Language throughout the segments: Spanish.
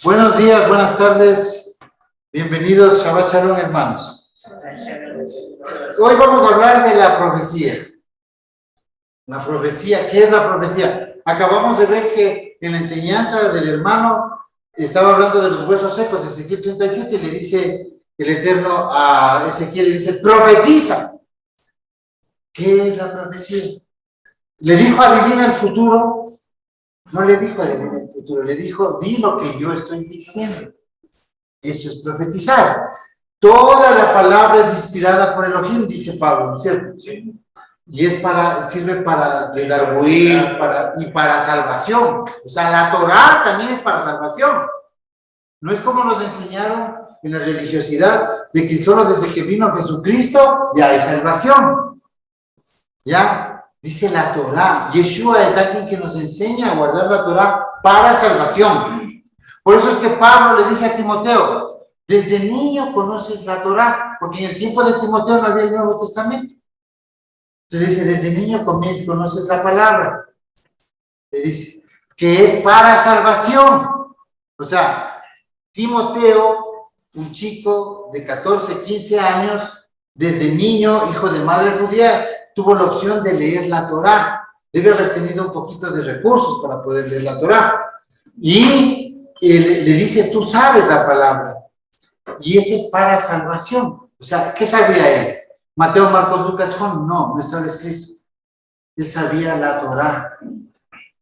Buenos días, buenas tardes, bienvenidos a Shabbat Shalom, hermanos. Hoy vamos a hablar de la profecía. La profecía, ¿qué es la profecía? Acabamos de ver que en la enseñanza del hermano estaba hablando de los huesos secos, Ezequiel 37, y le dice el Eterno a Ezequiel, le dice, profetiza. ¿Qué es la profecía? Le dijo, adivina el futuro. No le dijo adivina el futuro, le dijo, di lo que yo estoy diciendo. Eso es profetizar. Toda la palabra es inspirada por Elohim, dice Pablo, ¿no es cierto? Sí. Y sirve para redarguir, y para salvación. O sea, la Torá también es para salvación. No es como nos enseñaron en la religiosidad, de que solo desde que vino Jesucristo ya hay salvación. ¿Ya? Dice la Torá. Yeshua es alguien que nos enseña a guardar la Torá para salvación. Por eso es que Pablo le dice a Timoteo, desde niño conoces la Torá, porque en el tiempo de Timoteo no había el Nuevo Testamento. Entonces dice, desde niño conoces la palabra. Le dice, que es para salvación. O sea, Timoteo, un chico de 14, 15 años, desde niño, hijo de madre judía, tuvo la opción de leer la Torá. Debe haber tenido un poquito de recursos para poder leer la Torá. Y le dice, tú sabes la palabra. Y ese es para salvación. O sea, ¿qué sabía él? Mateo, Marcos, Lucas, Juan, no estaba escrito. Él sabía la Torá,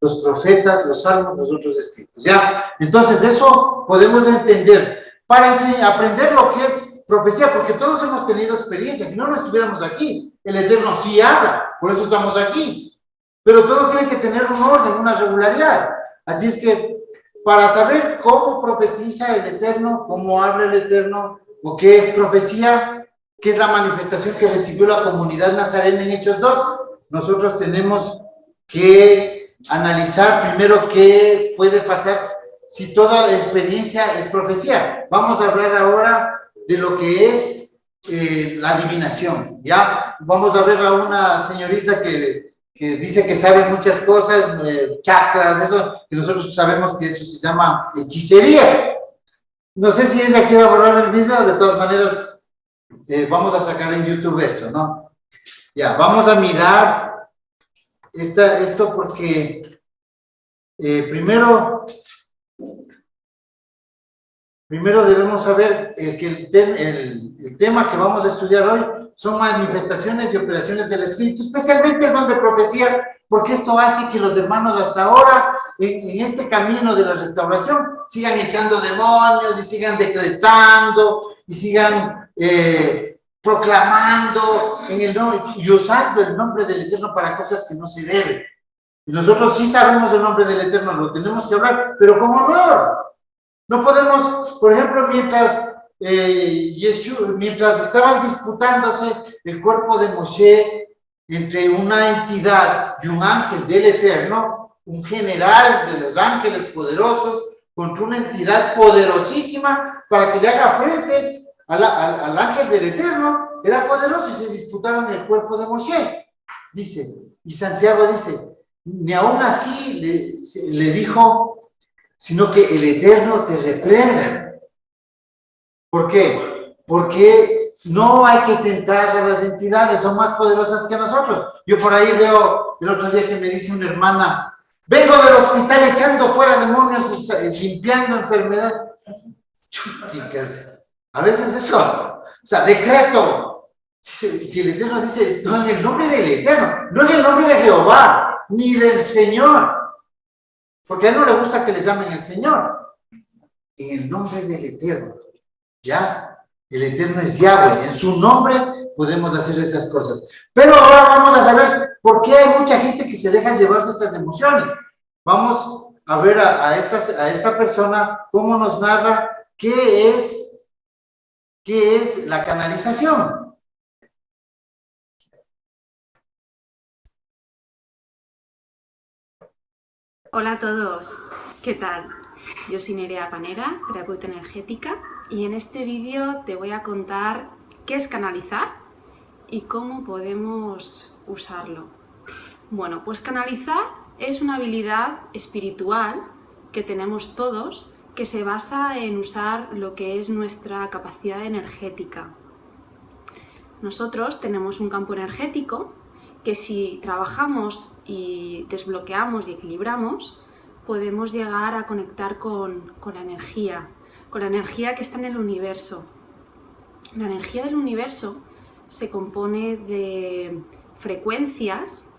los profetas, los salmos, los otros escritos. ¿Ya? Entonces, eso podemos entender para aprender lo que es profecía, porque todos hemos tenido experiencias. Si no, no estuviéramos aquí. El Eterno sí habla, por eso estamos aquí. Pero todo tiene que tener un orden, una regularidad. Así es que, para saber cómo profetiza el Eterno, cómo habla el Eterno, o qué es profecía, qué es la manifestación que recibió la comunidad nazarena en Hechos 2, nosotros tenemos que analizar primero qué puede pasar si toda experiencia es profecía. Vamos a hablar ahora de lo que es la adivinación, ¿ya? Vamos a ver a una señorita que dice que sabe muchas cosas, chakras, eso, y nosotros sabemos que eso se llama hechicería. No sé si ella quiere borrar el video, de todas maneras, vamos a sacar en YouTube esto, ¿no? Ya, vamos a mirar esto porque primero debemos saber que el tema que vamos a estudiar hoy son manifestaciones y operaciones del Espíritu, especialmente el don de profecía, porque esto hace que los hermanos hasta ahora, en este camino de la restauración, sigan echando demonios y sigan decretando y sigan proclamando en el nombre y usando el nombre del Eterno para cosas que no se deben. Y nosotros sí sabemos el nombre del Eterno, lo tenemos que hablar, pero con honor. No podemos, por ejemplo, mientras estaban disputándose el cuerpo de Moshe entre una entidad y un ángel del Eterno, un general de los ángeles poderosos, contra una entidad poderosísima para que le haga frente al ángel del Eterno, era poderoso y se disputaban el cuerpo de Moshe. Dice, y Santiago dice, ni aún así le dijo, sino que el Eterno te reprenda. ¿Por qué? Porque no hay que tentar a las entidades, son más poderosas que nosotros. Yo por ahí veo el otro día que me dice una hermana, vengo del hospital echando fuera demonios, limpiando enfermedad. Chúticas. A veces eso, o sea, decreto. Si el Eterno dice esto en el nombre del Eterno, no en el nombre de Jehová, ni del Señor. Porque a él no le gusta que le llamen el Señor. En el nombre del Eterno. ¿Ya? El Eterno es Yahweh. En su nombre podemos hacer esas cosas. Pero ahora vamos a saber por qué hay mucha gente que se deja llevar de estas emociones. Vamos a ver a esta persona cómo nos narra qué es la canalización. Hola a todos, ¿qué tal? Yo soy Nerea Panera, terapeuta energética, y en este vídeo te voy a contar qué es canalizar y cómo podemos usarlo. Bueno, pues canalizar es una habilidad espiritual que tenemos todos que se basa en usar lo que es nuestra capacidad energética. Nosotros tenemos un campo energético que si trabajamos y desbloqueamos y equilibramos, podemos llegar a conectar con la energía que está en el universo. La energía del universo se compone de frecuencias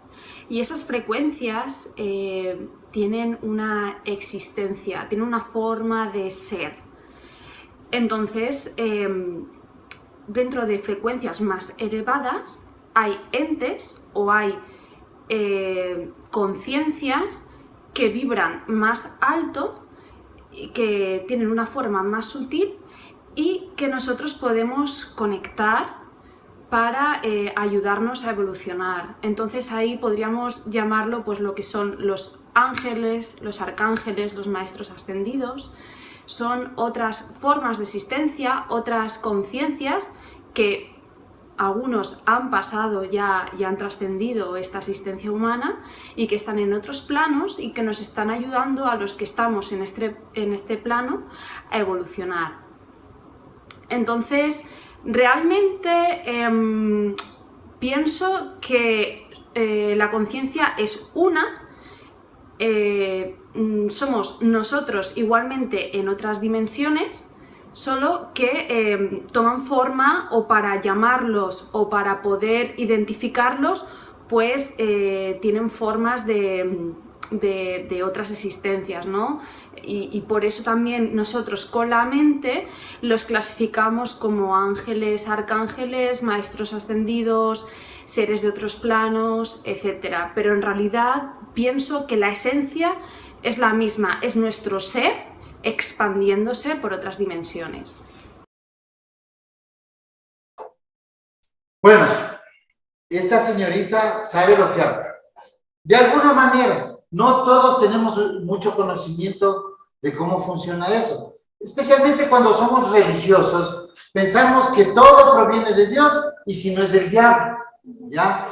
y esas frecuencias tienen una existencia, tienen una forma de ser. Entonces, dentro de frecuencias más elevadas hay entes o hay conciencias que vibran más alto, que tienen una forma más sutil y que nosotros podemos conectar para ayudarnos a evolucionar. Entonces ahí podríamos llamarlo pues lo que son los ángeles, los arcángeles, los maestros ascendidos. Son otras formas de existencia, otras conciencias que algunos han pasado ya y han trascendido esta existencia humana y que están en otros planos y que nos están ayudando a los que estamos en este plano a evolucionar. Entonces, realmente pienso que la conciencia es una, somos nosotros igualmente en otras dimensiones, solo que toman forma, o para llamarlos o para poder identificarlos, pues tienen formas de otras existencias, ¿no? Y por eso también nosotros con la mente los clasificamos como ángeles, arcángeles, maestros ascendidos, seres de otros planos, etc. Pero en realidad pienso que la esencia es la misma, es nuestro ser expandiéndose por otras dimensiones. Bueno, esta señorita sabe lo que habla. De alguna manera, no todos tenemos mucho conocimiento de cómo funciona eso. Especialmente cuando somos religiosos, pensamos que todo proviene de Dios y si no es del diablo, ¿ya?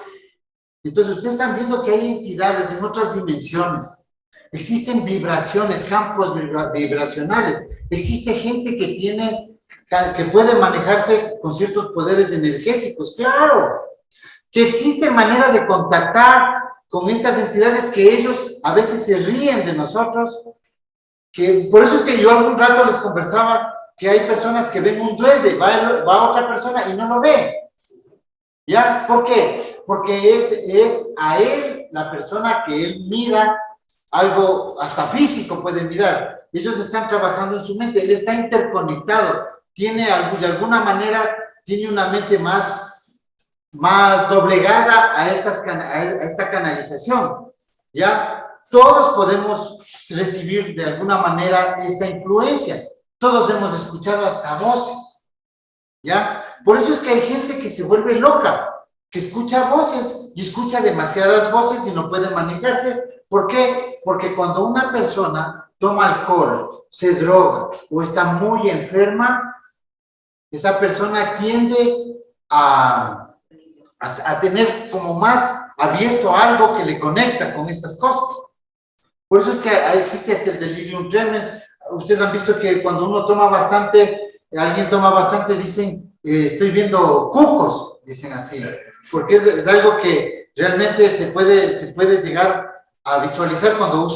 Entonces ustedes están viendo que hay entidades en otras dimensiones. Existen vibraciones, campos vibracionales. Existe gente que puede manejarse con ciertos poderes energéticos, claro. Que existe manera de contactar con estas entidades que ellos a veces se ríen de nosotros. Por eso es que yo algún rato les conversaba que hay personas que ven un duende, va otra persona y no lo ve. ¿Ya? ¿Por qué? Porque es a él, la persona que él mira, algo hasta físico puede mirar. Ellos están trabajando en su mente, él está interconectado, de alguna manera, tiene una mente más doblegada a esta canalización, ¿ya? Todos podemos recibir de alguna manera esta influencia. Todos hemos escuchado hasta voces, ¿ya? Por eso es que hay gente que se vuelve loca, que escucha voces y escucha demasiadas voces y no puede manejarse. ¿Por qué? Porque cuando una persona toma alcohol, se droga o está muy enferma, esa persona tiende a tener como más abierto algo que le conecta con estas cosas. Por eso es que existe el delirium tremens. Ustedes han visto que cuando uno toma bastante, alguien toma bastante, dicen, estoy viendo cucos, dicen así, porque es algo que realmente se puede llegar a visualizar cuando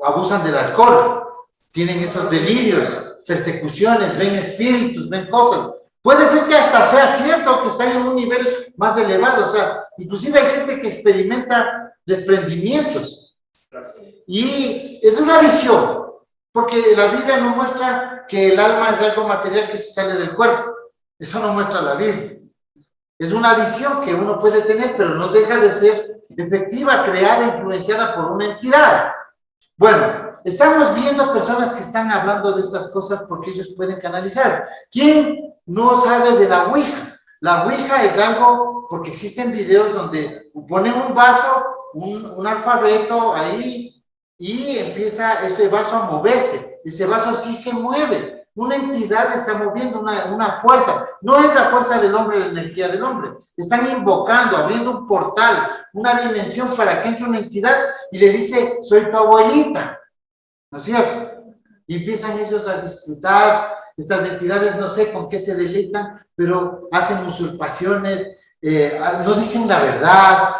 abusan del alcohol. Tienen esos delirios, persecuciones, ven espíritus, ven cosas. Puede ser que hasta sea cierto que está en un nivel más elevado, o sea, inclusive hay gente que experimenta desprendimientos. Y es una visión, porque la Biblia no muestra que el alma es algo material que se sale del cuerpo. Eso no muestra la Biblia. Es una visión que uno puede tener, pero no deja de ser efectiva, creada, influenciada por una entidad. Bueno, estamos viendo personas que están hablando de estas cosas porque ellos pueden canalizar. ¿Quién no sabe de la Ouija? La Ouija es algo, porque existen videos donde ponen un vaso, un alfabeto ahí, y empieza ese vaso a moverse. Ese vaso sí se mueve. Una entidad está moviendo una fuerza. No es la fuerza del hombre, la energía del hombre. Están invocando, abriendo un portal, una dimensión para que entre una entidad y le dice, soy tu abuelita. ¿No es cierto? y empiezan ellos a disfrutar. Estas entidades no sé con qué se deleitan, pero hacen usurpaciones, no dicen la verdad,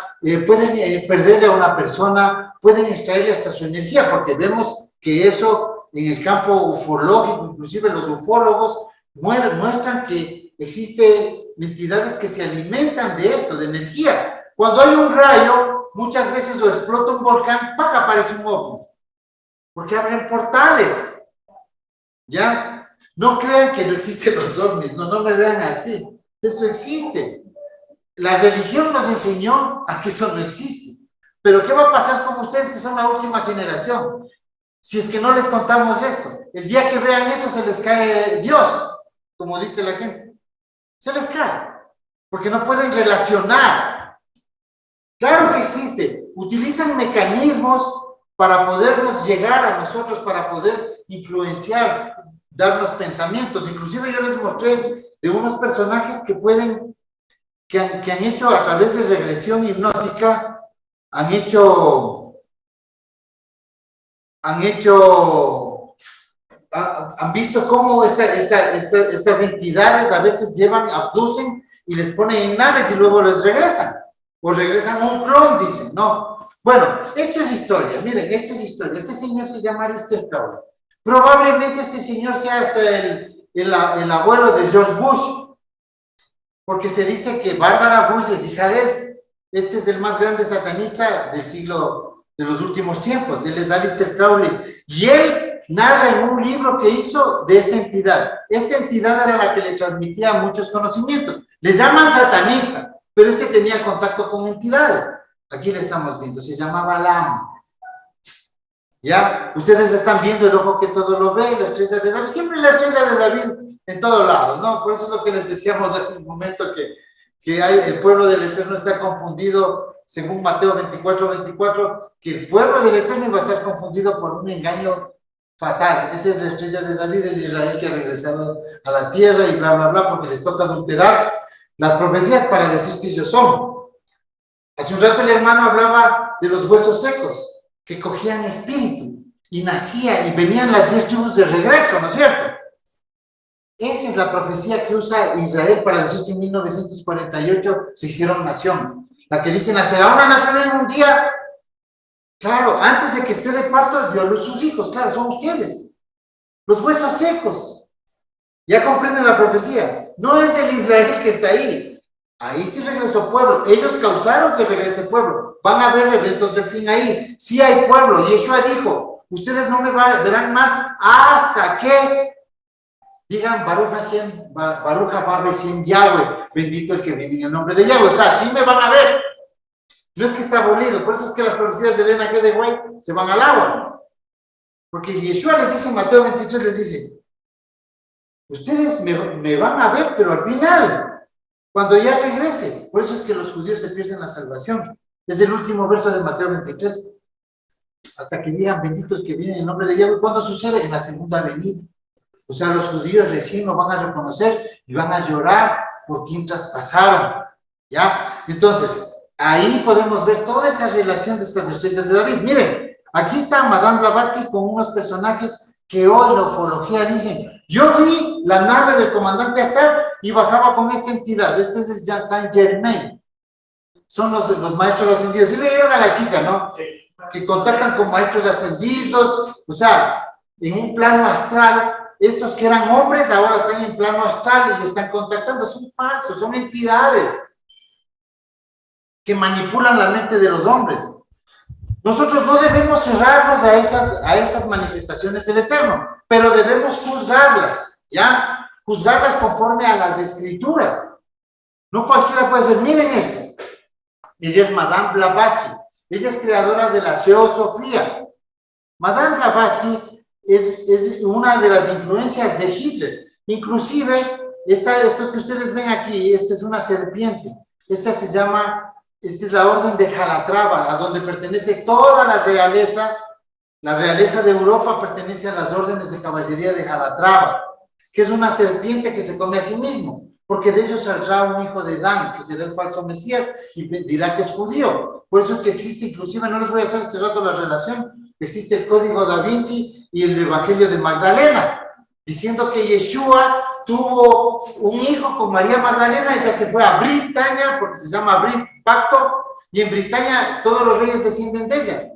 pueden perderle a una persona, pueden extraerle hasta su energía, porque vemos que eso en el campo ufológico, inclusive los ufólogos, muestran que existen entidades que se alimentan de esto, de energía. Cuando hay un rayo, muchas veces o explota un volcán, ¡pac! Aparece un ovni, porque abren portales, ¿ya? No crean que no existen los ovnis, no me vean así, eso existe. La religión nos enseñó a que eso no existe. Pero ¿qué va a pasar con ustedes que son la última generación? Si es que no les contamos esto, el día que vean eso se les cae Dios, como dice la gente. Se les cae, porque no pueden relacionar. Claro que existe. Utilizan mecanismos para podernos llegar a nosotros, para poder influenciar, darnos pensamientos. Inclusive yo les mostré de unos personajes que pueden, que han hecho a través de regresión hipnótica, han visto cómo estas entidades a veces abducen y les ponen en naves y luego les regresan. O regresan a un clon, dicen, no. Bueno, esto es historia, miren, esto es historia. Este señor se llama Aleister Crowley. Probablemente este señor sea hasta el abuelo de George Bush, porque se dice que Bárbara Bush es hija de él. Este es el más grande satanista del siglo, de los últimos tiempos. Él es Aleister Crowley. Y él narra en un libro que hizo de esta entidad. Esta entidad era la que le transmitía muchos conocimientos. Les llaman satanista, pero este tenía contacto con entidades. Aquí le estamos viendo, se llamaba Lam. ¿Ya? Ustedes están viendo el ojo que todo lo ve, la estrella de David, siempre la estrella de David en todos lados, ¿no? Por eso es lo que les decíamos hace un momento, que el pueblo del Eterno está confundido, según Mateo 24, que el pueblo del Eterno iba a estar confundido por un engaño fatal. Esa es la estrella de David, el Israel que ha regresado a la tierra y bla, bla, bla, porque les toca adulterar las profecías para decir que ellos son. Hace un rato el hermano hablaba de los huesos secos, que cogían espíritu y nacían y venían las 10 tribus de regreso, ¿no es cierto? Esa es la profecía que usa Israel para decir que en 1948 se hicieron nación. La que dice, nacerá una nación en un día. Claro, antes de que esté de parto, dio a luz sus hijos. Claro, son ustedes. Los huesos secos. Ya comprenden la profecía. No es el Israel que está ahí. Ahí sí regresó pueblo. Ellos causaron que regrese pueblo. Van a haber eventos del fin ahí. Sí hay pueblo. Yeshua dijo, ustedes no me verán más hasta que digan Baruch Hashem, Baruch Haba Beshem Yahweh, bendito el que viene en el nombre de Yahweh. O sea, sí me van a ver. No es que está abolido. Por eso es que las profecías de Elena G. de Güey se van al agua. Porque Yeshua les dice en Mateo 23, les dice, ustedes me van a ver, pero al final, cuando ya regrese. Por eso es que los judíos se pierden la salvación. Es el último verso de Mateo 23. Hasta que digan, bendito el que viene en el nombre de Yahweh. ¿Cuándo sucede? En la segunda venida. O sea, los judíos recién lo van a reconocer y van a llorar por quien traspasaron. ¿Ya? Entonces, ahí podemos ver toda esa relación de estas estrellas de David. Miren, aquí está Madame Blavatsky con unos personajes que hoy la ufología dicen, yo vi la nave del comandante Astar y bajaba con esta entidad. Este es el Jean Saint Germain. Son los maestros ascendidos. Y le vieron a la chica, ¿no? Sí. Que contactan con maestros ascendidos. O sea, en un plano astral, estos que eran hombres ahora están en plano astral y están contactando. Son falsos, son entidades que manipulan la mente de los hombres. Nosotros no debemos cerrarnos a esas manifestaciones del Eterno, pero debemos juzgarlas, ¿ya? Juzgarlas conforme a las escrituras. No cualquiera puede decir, miren esto. Ella es Madame Blavatsky. Ella es creadora de la teosofía. Madame Blavatsky es una de las influencias de Hitler. Inclusive, esto que ustedes ven aquí, esta es una serpiente. Esta es la orden de Calatrava, a donde pertenece toda la realeza. La realeza de Europa pertenece a las órdenes de caballería de Calatrava, que es una serpiente que se come a sí mismo, porque de ellos saldrá un hijo de Dan, que será el falso Mesías, y dirá que es judío. Por eso es que existe, inclusive, no les voy a hacer este rato la relación, existe el Código Da Vinci y el Evangelio de Magdalena, diciendo que Yeshua tuvo un hijo con María Magdalena. Ella se fue a Britania, porque se llama Brit Pacto, y en Britania todos los reyes descienden de ella,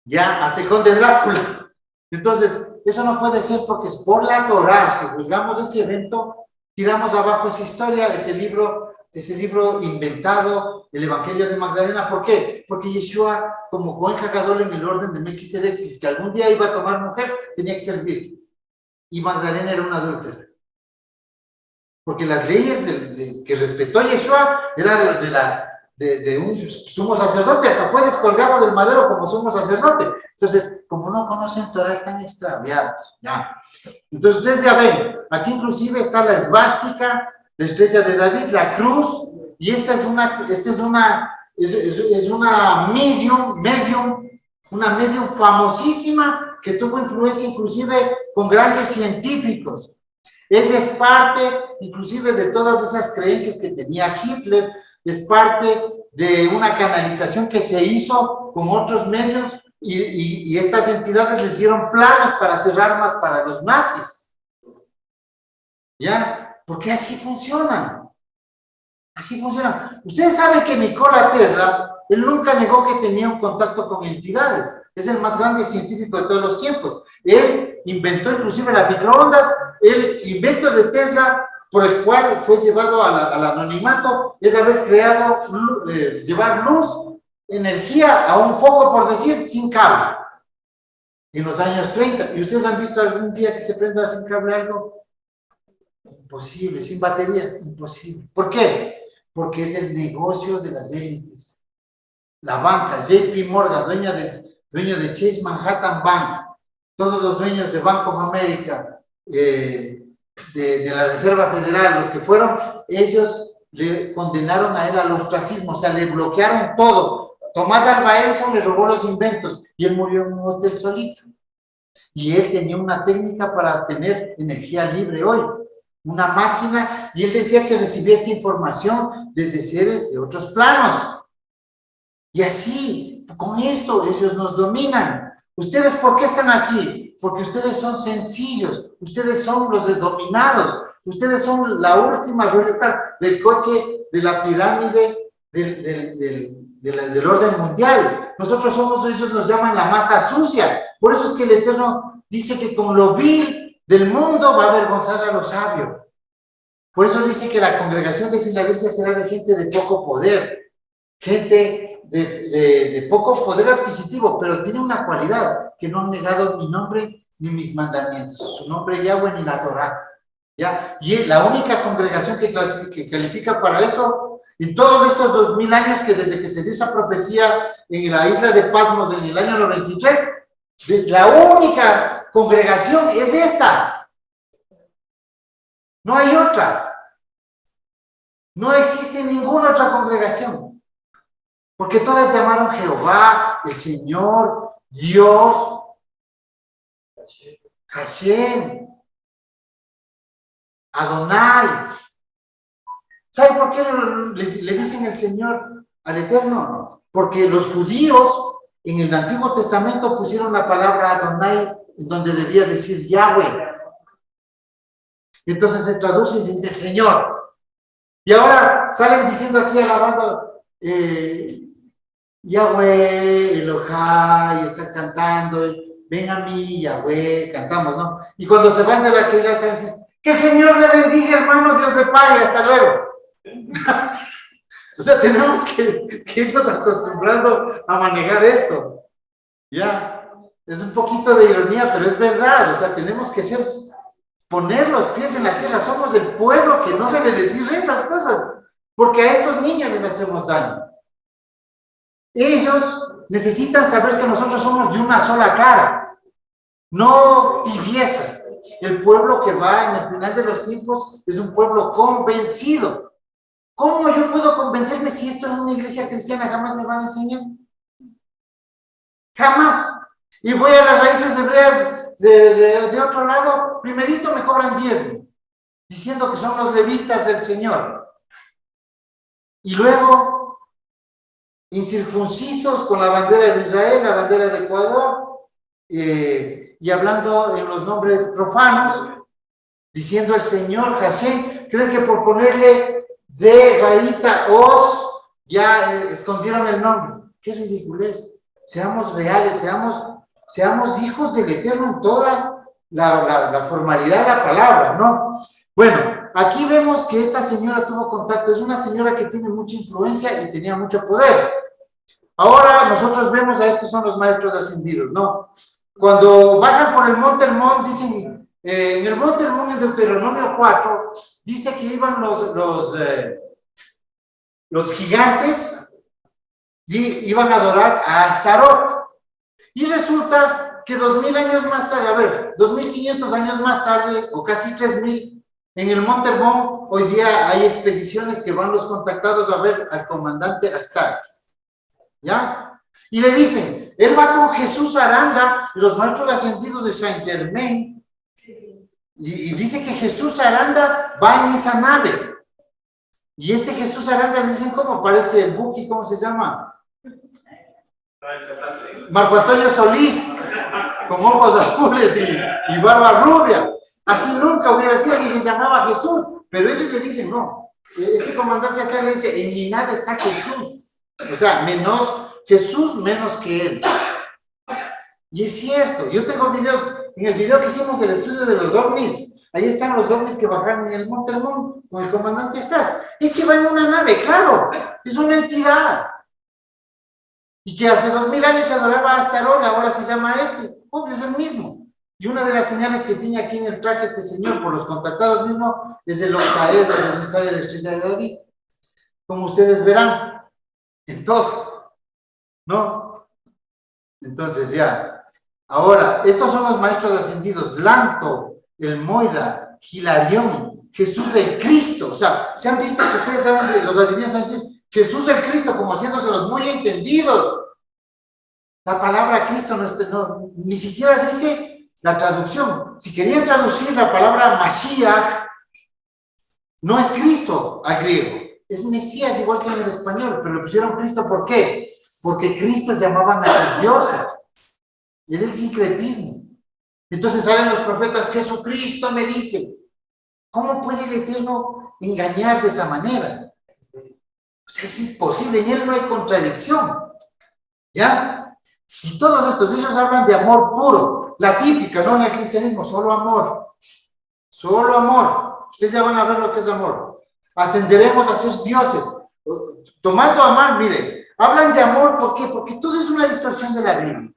ya hasta el conde Drácula. Entonces, eso no puede ser, porque es por la Torá. Si juzgamos ese evento, tiramos abajo esa historia, ese libro inventado, el Evangelio de Magdalena. ¿Por qué? Porque Yeshua, como Cohen Hagadol en el orden de Melquisedec, si algún día iba a tomar mujer, tenía que ser virgen. Y Magdalena era una adúltera. Porque las leyes que respetó Yeshua era de un sumo sacerdote, hasta fue descolgado del madero como sumo sacerdote. Entonces, como no conocen Torah, están extraviados. Ya. Entonces, ustedes ya ven, aquí inclusive está la esvástica, la estrella de David, la cruz, y esta es una medium famosísima que tuvo influencia inclusive con grandes científicos. Ella es parte inclusive de todas esas creencias que tenía Hitler, es parte de una canalización que se hizo con otros medios, y estas entidades les dieron planos para hacer armas para los nazis. ¿Ya? Porque así funcionan. Así funcionan. Ustedes saben que Nikola Tesla, él nunca negó que tenía un contacto con entidades. Es el más grande científico de todos los tiempos. Él inventó inclusive las microondas. El invento de Tesla, por el cual fue llevado al anonimato, es haber creado, llevar luz, energía a un foco, por decir, sin cable, en los años 30. ¿Y ustedes han visto algún día que se prenda sin cable algo? Imposible. Sin batería, imposible. ¿Por qué? Porque es el negocio de las élites. La banca, JP Morgan, dueño de Chase Manhattan Bank, todos los dueños de Bank of America, de la Reserva Federal, los que fueron, ellos le condenaron a él al ostracismo, o sea, le bloquearon todo. Tomás Alva Edison le robó los inventos y él murió en un hotel solito. Y él tenía una técnica para tener energía libre hoy, una máquina, y él decía que recibía esta información desde seres de otros planos. Y así, con esto, ellos nos dominan. ¿Ustedes por qué están aquí? Porque ustedes son sencillos, ustedes son los dominados, ustedes son la última rueda del coche de la pirámide del orden mundial. Nosotros somos, ellos nos llaman la masa sucia. Por eso es que el Eterno dice que con lo vil del mundo va a avergonzar a los sabios. Por eso dice que la congregación de Filadelfia será de gente de poco poder, gente de poco poder adquisitivo, pero tiene una cualidad, que no han negado mi nombre ni mis mandamientos, su nombre Yahweh ni la Torah. ¿Ya? Y la única congregación que califica para eso, en todos estos 2000 años que desde que se dio esa profecía en la isla de Patmos en el año 93, la única congregación es esta. No hay otra. No existe ninguna otra congregación. Porque todas llamaron Jehová, el Señor, Dios, Hashem, Adonai. ¿Saben por qué le dicen el Señor al Eterno? Porque los judíos en el Antiguo Testamento pusieron la palabra Adonai en donde debía decir Yahweh. Entonces se traduce y dice Señor. Y ahora salen diciendo aquí alabando Yahweh, Elohai, están cantando, ven a mí, Yahweh, cantamos, ¿no? Y cuando se van de la clase dicen, que el Señor le bendiga, hermano, Dios le pague, hasta luego. O sea, tenemos que irnos acostumbrando a manejar esto. Ya, es un poquito de ironía, pero es verdad. O sea, tenemos que poner los pies en la tierra. Somos el pueblo que no debe decir esas cosas, porque a estos niños les hacemos daño. Ellos necesitan saber que nosotros somos de una sola cara, no tibieza. El pueblo que va en el final de los tiempos es un pueblo convencido. ¿Cómo yo puedo convencerme si esto en una iglesia cristiana jamás me van a enseñar? Jamás. Y voy a las raíces hebreas de otro lado, primerito me cobran diezmo, diciendo que son los levitas del Señor. Y luego incircuncisos con la bandera de Israel, la bandera de Ecuador, y hablando en los nombres profanos, diciendo el Señor Hashem. Creen que por ponerle de rayita os ya escondieron el nombre. Qué ridiculez. Seamos reales, seamos hijos del Eterno en toda la formalidad de la palabra, ¿no? Bueno, aquí vemos que esta señora tuvo contacto. Es una señora que tiene mucha influencia y tenía mucho poder. Ahora nosotros vemos a estos son los maestros ascendidos, ¿no? Cuando bajan por el Monte Hermón, dicen, en el Monte Hermón, en Deuteronomio 4, dice que iban los gigantes y iban a adorar a Astarot. Y resulta que 2000 años más tarde, a ver, 2500 años más tarde, o casi 3000, en el Monte Hermón, hoy día hay expediciones que van los contactados a ver al comandante Astar. ¿Ya? Y le dicen, él va con Jesús Aranda, los maestros ascendidos de Saint Germain, y dice que Jesús Aranda va en esa nave. Y este Jesús Aranda, le dicen, ¿cómo parece el Buki? ¿Cómo se llama? Marco Antonio Solís, con ojos azules y barba rubia. Así nunca hubiera sido, ni se llamaba Jesús. Pero ellos le dicen, no. Este comandante Asar le dice, en mi nave está Jesús. O sea, Jesús menos que él. Y es cierto, yo tengo videos, en el video que hicimos del estudio de los ovnis, ahí están los ovnis que bajaron en el Monte Hermón con el comandante Astar. Este va en una nave, claro, es una entidad. Y que hace 2000 años se adoraba a Astarot, ahora se llama obvio, es el mismo. Y una de las señales que tiene aquí en el traje este señor, por los contactados mismo, es el octaedro de donde sale la estrella de David. Como ustedes verán, en todo, ¿no? Entonces ya, ahora, estos son los maestros ascendidos, Lanto, el Moira, Hilarión, Jesús el Cristo. O sea, se han visto que ustedes saben de los adivinos así, Jesús el Cristo, como haciéndoselos muy entendidos. La palabra Cristo ni siquiera dice la traducción. Si querían traducir la palabra Mashiach, no es Cristo al griego, es Mesías igual que en el español, pero le pusieron Cristo, ¿por qué? Porque Cristo llamaban a los dioses. Es el sincretismo. Entonces salen los profetas, Jesucristo me dice. ¿Cómo puede el Eterno engañar de esa manera? Pues es imposible, en él no hay contradicción. ¿Ya? Y todos estos, ellos hablan de amor puro. La típica, no en el cristianismo, solo amor. Solo amor. Ustedes ya van a ver lo que es amor. Ascenderemos a ser dioses. Tomando amar, mire, hablan de amor, ¿por qué? Porque todo es una distorsión de la Biblia.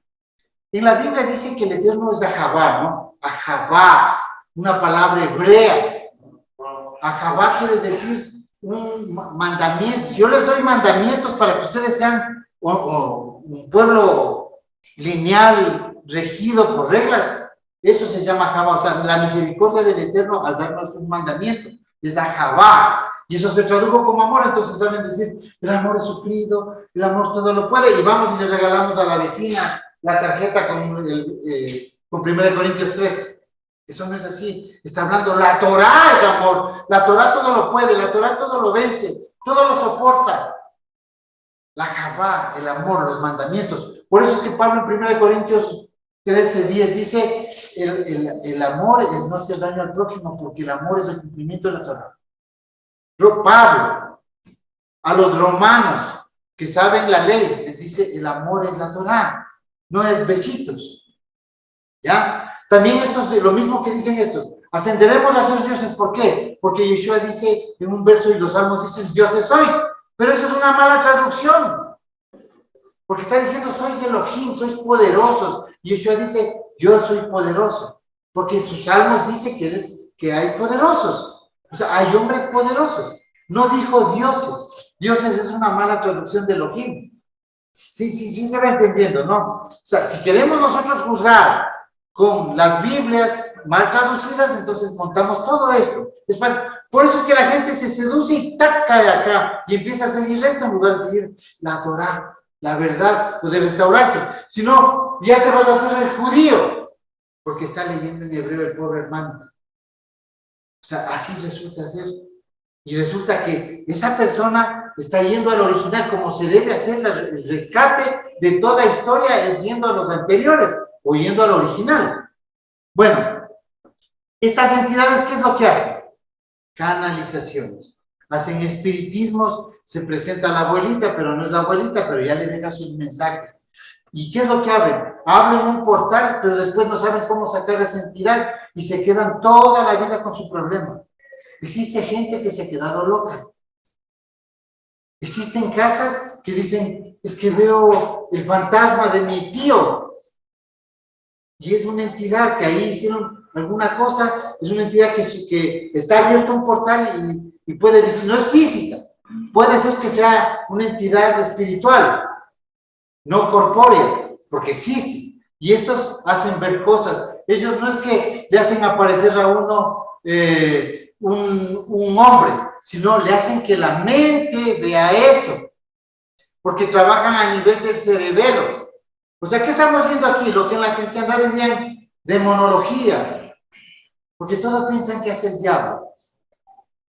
En la Biblia dice que el Eterno es Ahabá, ¿no? Ahabá, una palabra hebrea. Ahabá quiere decir un mandamiento. Yo les doy mandamientos para que ustedes sean un pueblo lineal, regido por reglas. Eso se llama Ahabá. O sea, la misericordia del Eterno al darnos un mandamiento es Ahabá. Y eso se tradujo como amor. Entonces saben decir, el amor es sufrido, el amor todo lo puede. Y vamos y le regalamos a la vecina la tarjeta con 1 Corintios 3. Eso no es así. Está hablando, la Torá es amor. La Torá todo lo puede, la Torá todo lo vence, todo lo soporta. La Javá, el amor, los mandamientos. Por eso es que Pablo en 1 Corintios 13:10 dice, el amor es no hacer daño al prójimo, porque el amor es el cumplimiento de la Torá. Pablo, a los romanos que saben la ley, les dice, el amor es la Torá, no es besitos. ¿Ya? También estos, lo mismo que dicen estos, ascenderemos a ser dioses. ¿Por qué? Porque Yeshua dice en un verso y los salmos dicen, dioses sois. Pero eso es una mala traducción. Porque está diciendo, sois Elohim, sois poderosos. Y Yeshua dice, yo soy poderoso. Porque en sus salmos dice que hay poderosos. O sea, hay hombres poderosos. No dijo dioses. Dioses es una mala traducción de Elohim. Sí se va entendiendo, ¿no? O sea, si queremos nosotros juzgar con las Biblias mal traducidas, entonces montamos todo esto. Es fácil. Por eso es que la gente se seduce y cae acá y empieza a seguir esto en lugar de seguir la Torá, la verdad, o de restaurarse. Si no, ya te vas a hacer el judío, porque está leyendo en hebreo el pobre hermano. O sea, así resulta ser. Y resulta que esa persona está yendo al original, como se debe hacer el rescate de toda historia, es yendo a los anteriores o yendo al original. Bueno, estas entidades, ¿qué es lo que hacen? Canalizaciones. Hacen espiritismos, se presenta la abuelita, pero no es la abuelita, pero ya le deja sus mensajes. ¿Y qué es lo que abren? Abren un portal, pero después no saben cómo sacar esa entidad y se quedan toda la vida con su problema. Existe gente que se ha quedado loca. Existen casas que dicen, es que veo el fantasma de mi tío. Y es una entidad que ahí hicieron alguna cosa, es una entidad que está abierto un portal y puede visitar, no es física, puede ser que sea una entidad espiritual, no corpórea, porque existe. Y estos hacen ver cosas. Ellos no es que le hacen aparecer a uno un hombre, sino le hacen que la mente vea eso, porque trabajan a nivel del cerebelo. O sea, ¿qué estamos viendo aquí? Lo que en la cristiandad dirían demonología, porque todos piensan que es el diablo.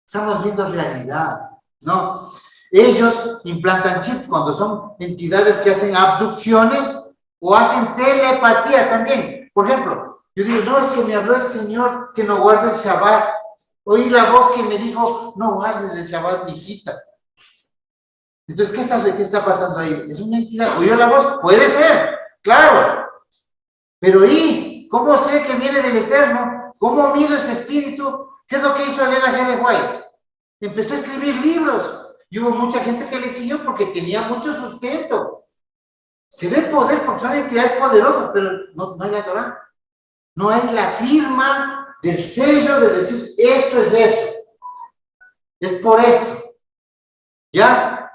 Estamos viendo realidad, ¿no? Ellos implantan chips cuando son entidades que hacen abducciones o hacen telepatía también. Por ejemplo, yo digo, no, es que me habló el Señor que no guarde el Shabbat. Oí la voz que me dijo, no guardes el Shabbat, mijita. Entonces, ¿qué está pasando ahí? ¿Es una entidad? ¿Oyó la voz? Puede ser, claro. Pero ¿y cómo sé que viene del Eterno? ¿Cómo mido ese espíritu? ¿Qué es lo que hizo Elena G. de White? Empezó a escribir libros. Y hubo mucha gente que le siguió porque tenía mucho sustento. Se ve poder porque son entidades poderosas, pero no hay la Torah. No hay la firma del sello de decir, esto es eso. Es por esto. ¿Ya?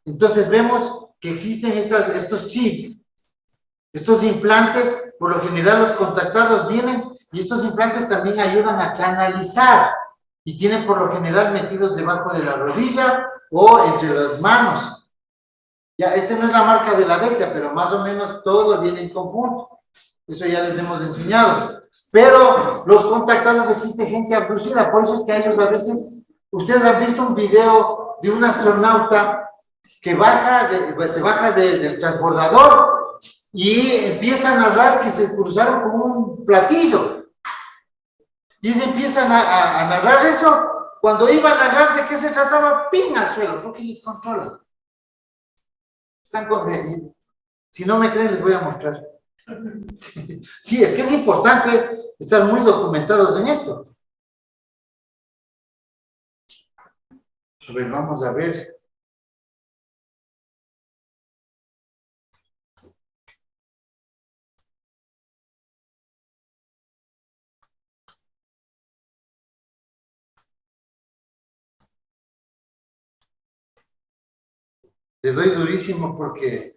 Entonces vemos que existen estos chips, estos implantes. Por lo general los contactados vienen y estos implantes también ayudan a canalizar y tienen por lo general metidos debajo de la rodilla o entre las manos. Ya, este no es la marca de la bestia, pero más o menos todo viene en conjunto. Eso ya les hemos enseñado. Pero los contactados, existe gente abducida, por eso es que a ellos a veces, ustedes han visto un video de un astronauta que se baja del transbordador y empieza a narrar que se cruzaron con un platillo. Y se empiezan a narrar eso. Cuando iba a narrar de qué se trataba, ¡ping! Al suelo, porque les controlan. Están con... Si no me creen, les voy a mostrar. Sí, es que es importante estar muy documentados en esto. A ver, vamos a ver. Le doy durísimo porque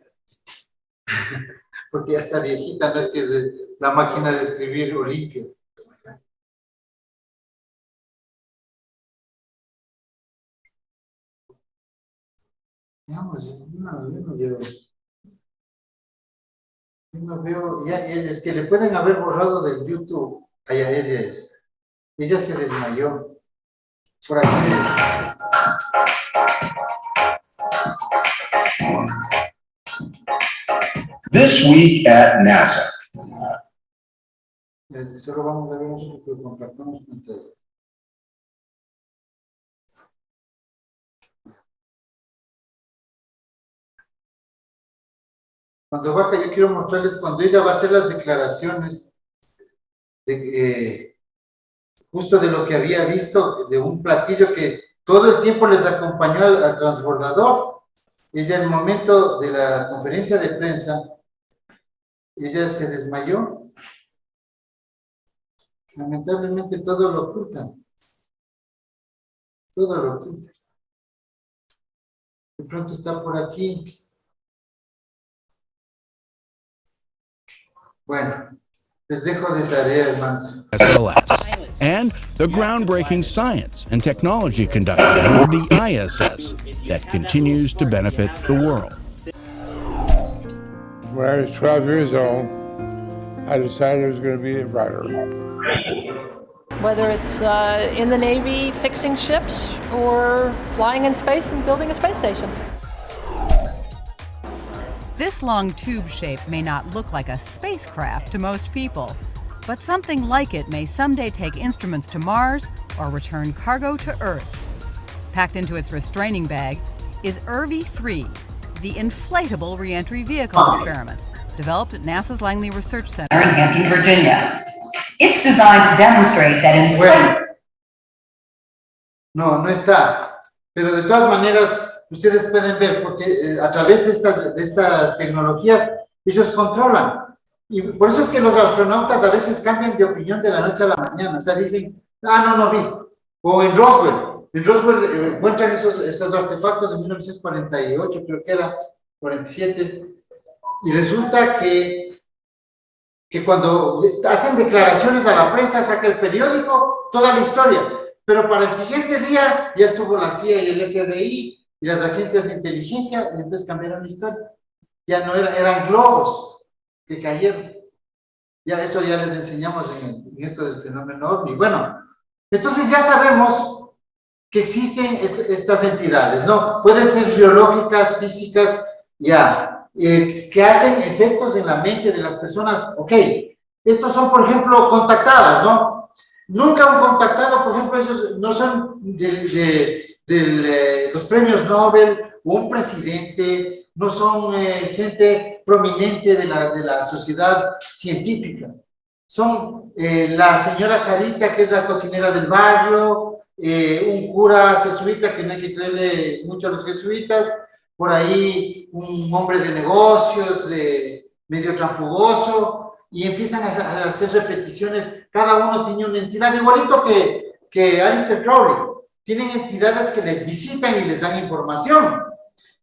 ya está viejita, no es que es la máquina de escribir Olimpia. Veamos, yo no veo, ya, es que le pueden haber borrado del YouTube. Allá ella es. Ella se desmayó. Por aquí. This week at NASA. Solo vamos a ver nosotros que lo compartamos con todo. Cuando baja, yo quiero mostrarles cuando ella va a hacer las declaraciones justo de lo que había visto, de un platillo que todo el tiempo les acompañó al transbordador. Ella, en el momento de la conferencia de prensa, ella se desmayó. Lamentablemente todo lo ocultan. Todo lo ocultan. De pronto está por aquí. Bueno, les dejo de tarea, hermanos. And the groundbreaking science and technology conducted under the ISS that continues to benefit the world. When I was 12 years old, I decided I was going to be a writer. whether it's in the Navy fixing ships or flying in space and building a space station. This long tube shape may not look like a spacecraft to most people, but something like it may someday take instruments to Mars or return cargo to Earth. Packed into its restraining bag is IRVI-3, the inflatable reentry vehicle experiment, developed at NASA's Langley Research Center in Hampton, Virginia. It's designed to demonstrate that in Bueno, no está. Pero de todas maneras, ustedes pueden ver, porque a través de estas tecnologías, ellos controlan. Y por eso es que los astronautas a veces cambian de opinión de la noche a la mañana. O sea, dicen, no vi. O en Roswell encuentran esos artefactos en 1948, creo que era, 47. Y resulta que cuando hacen declaraciones a la prensa, saca el periódico, toda la historia. Pero para el siguiente día ya estuvo la CIA y el FBI y las agencias de inteligencia, y entonces cambiaron la historia. Ya no eran globos que cayeron. Ya eso ya les enseñamos en esto del fenómeno OVNI. Bueno, entonces ya sabemos que existen estas entidades, ¿no? Pueden ser biológicas, físicas, que hacen efectos en la mente de las personas. Ok, estos son, por ejemplo, contactados, ¿no? Nunca un contactado, por ejemplo, esos no son los premios Nobel o un presidente, no son gente prominente de la sociedad científica. Son la señora Sarita, que es la cocinera del barrio, un cura jesuita, que no hay que creerle mucho a los jesuitas, por ahí un hombre de negocios, medio transfugoso, y empiezan a hacer repeticiones. Cada uno tiene una entidad, igualito que Aleister Crowley. Tienen entidades que les visitan y les dan información.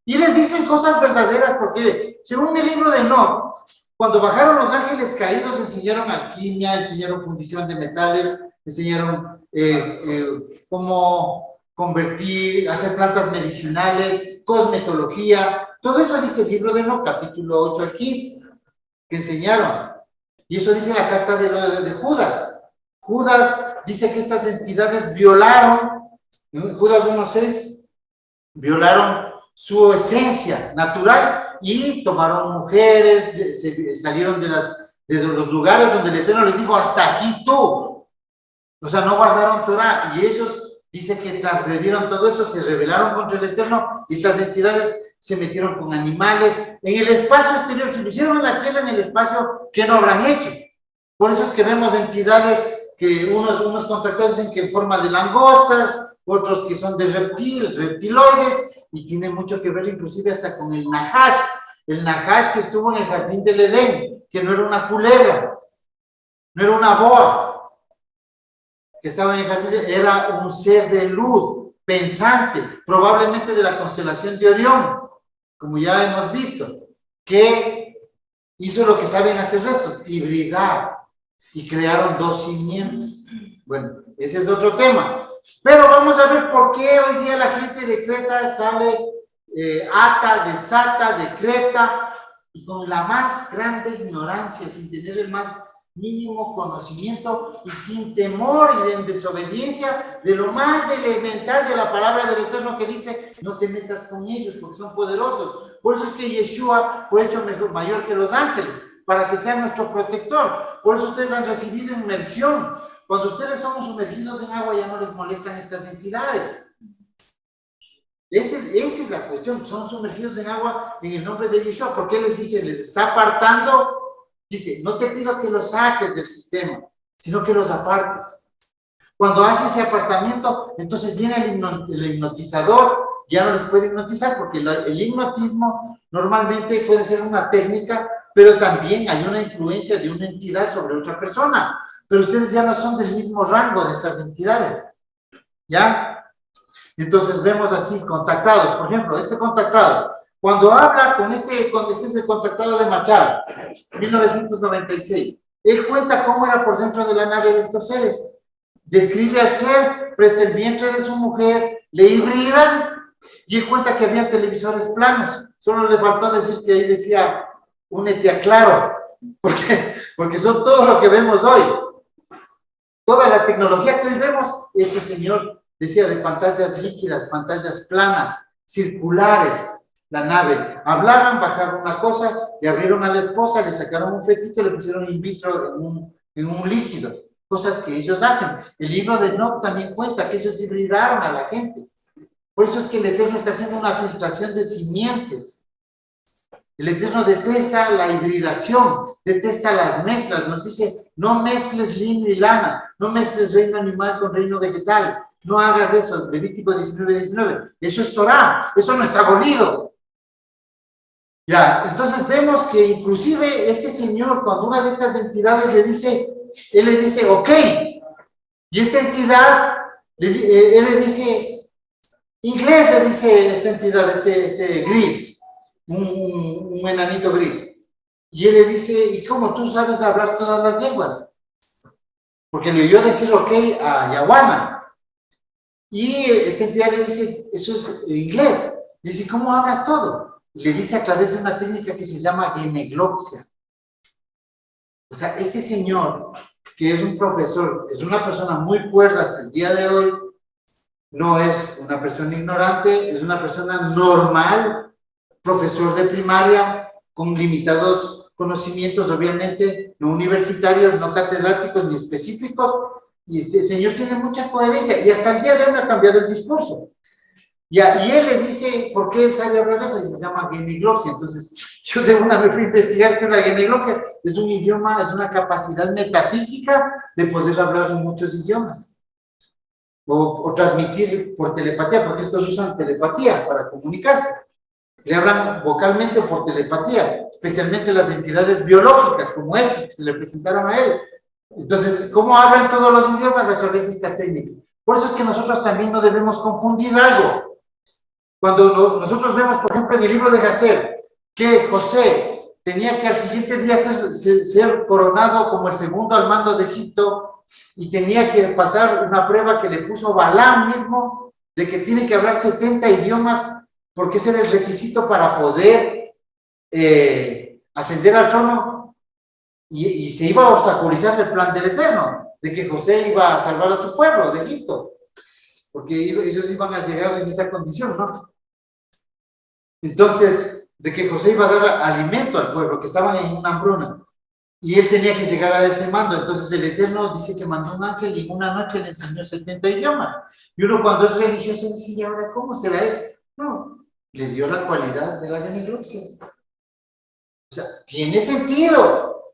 Y les dicen cosas verdaderas, porque según el libro de Enoch, cuando bajaron los ángeles caídos, enseñaron alquimia, enseñaron fundición de metales, enseñaron cómo convertir, hacer plantas medicinales, cosmetología. Todo eso dice el libro de Enoch, capítulo 8 al 15, que enseñaron. Y eso dice la carta de Judas. Judas dice que estas entidades violaron, Judas 1:6, violaron su esencia natural y tomaron mujeres, salieron de los lugares donde el Eterno les dijo, hasta aquí tú. O sea, no guardaron Torah, y ellos dice que transgredieron todo eso, se rebelaron contra el Eterno, y estas entidades se metieron con animales en el espacio exterior. Si lo hicieron en la tierra, en el espacio, ¿qué no habrán hecho? Por eso es que vemos entidades que unos contactados dicen que en forma de langostas, otros que son de reptiloides, y tiene mucho que ver inclusive hasta con el Nahash que estuvo en el jardín del Edén, que no era una culebra, no era una boa, que estaba en el jardín, era un ser de luz, pensante, probablemente de la constelación de Orión, como ya hemos visto, que hizo lo que saben hacer estos, hibridar, y crearon 2 simientes. Bueno, ese es otro tema. Pero vamos a ver por qué hoy día la gente decreta, sale, ata, desata, decreta, y con la más grande ignorancia, sin tener el más mínimo conocimiento y sin temor y en desobediencia de lo más elemental de la palabra del Eterno, que dice, no te metas con ellos porque son poderosos. Por eso es que Yeshua fue hecho mayor que los ángeles, para que sea nuestro protector. Por eso ustedes han recibido inmersión. Cuando ustedes son sumergidos en agua, ya no les molestan estas entidades. Esa es la cuestión. Son sumergidos en agua en el nombre de Yeshua. ¿Por qué les dice? Les está apartando. Dice, no te pido que los saques del sistema, sino que los apartes. Cuando hace ese apartamiento, entonces viene el hipnotizador, ya no les puede hipnotizar, porque el hipnotismo normalmente puede ser una técnica, pero también hay una influencia de una entidad sobre otra persona. Pero ustedes ya no son del mismo rango de esas entidades, ¿ya? Entonces vemos así, contactados. Por ejemplo, este contactado, cuando habla este es el contactado de Machado, 1996, él cuenta cómo era por dentro de la nave de estos seres. Describe al ser, presta el vientre de su mujer, le hibridan, y él cuenta que había televisores planos. Solo le faltó decir que ahí decía, únete a Claro, porque son todo lo que vemos hoy. toda la tecnología que hoy vemos, este señor decía de pantallas líquidas, pantallas planas, circulares, la nave. Hablaban, bajaron una cosa, le abrieron a la esposa, le sacaron un fetito, le pusieron in vitro en un líquido. Cosas que ellos hacen. El libro de Enoch también cuenta que ellos hibridaron a la gente. Por eso es que el Eterno está haciendo una filtración de simientes. El Eterno detesta la hibridación, detesta las mezclas. Nos dice, no mezcles lino y lana, no mezcles reino animal con reino vegetal. No hagas eso, Levítico 19:19. Eso es Torah, eso no está abolido. Ya, entonces vemos que inclusive este señor, cuando una de estas entidades le dice, él le dice, ok, y esta entidad, él le dice, inglés le dice esta entidad, este gris, un enanito gris, y él le dice, ¿y cómo tú sabes hablar todas las lenguas? Porque le oyó decir ok a Yawana, y esta entidad le dice, eso es inglés, le dice, ¿cómo hablas todo? Y le dice a través de una técnica que se llama genegloxia. O sea, este señor, que es un profesor, es una persona muy cuerda hasta el día de hoy, no es una persona ignorante, es una persona normal, profesor de primaria, con limitados conocimientos, obviamente, no universitarios, no catedráticos ni específicos, y este señor tiene mucha coherencia, y hasta el día de hoy no ha cambiado el discurso. Y él le dice, ¿por qué él sabe hablar eso? Y se llama genegloxia. Entonces, yo de una vez fui a investigar qué es la genegloxia. Es un idioma, es una capacidad metafísica de poder hablar en muchos idiomas. O transmitir por telepatía, porque estos usan telepatía para comunicarse. Le hablan vocalmente o por telepatía, especialmente las entidades biológicas, como estas que se le presentaron a él. Entonces, ¿cómo hablan todos los idiomas? A través de esta técnica. Por eso es que nosotros también no debemos confundir algo. Cuando nosotros vemos, por ejemplo, en el libro de Jacer, que José tenía que al siguiente día ser coronado como el segundo al mando de Egipto y tenía que pasar una prueba que le puso Balaam mismo, de que tiene que hablar 70 idiomas, porque ese era el requisito para poder ascender al trono, y se iba a obstaculizar el plan del Eterno, de que José iba a salvar a su pueblo de Egipto, porque ellos iban a llegar en esa condición, ¿no? Entonces, de que José iba a dar alimento al pueblo, que estaban en una hambruna, y él tenía que llegar a ese mando. Entonces el Eterno dice que mandó un ángel y en una noche le enseñó 70 idiomas. Y uno cuando es religioso dice, ¿y ahora cómo será eso? No, le dio la cualidad de la genegloxia. O sea, tiene sentido.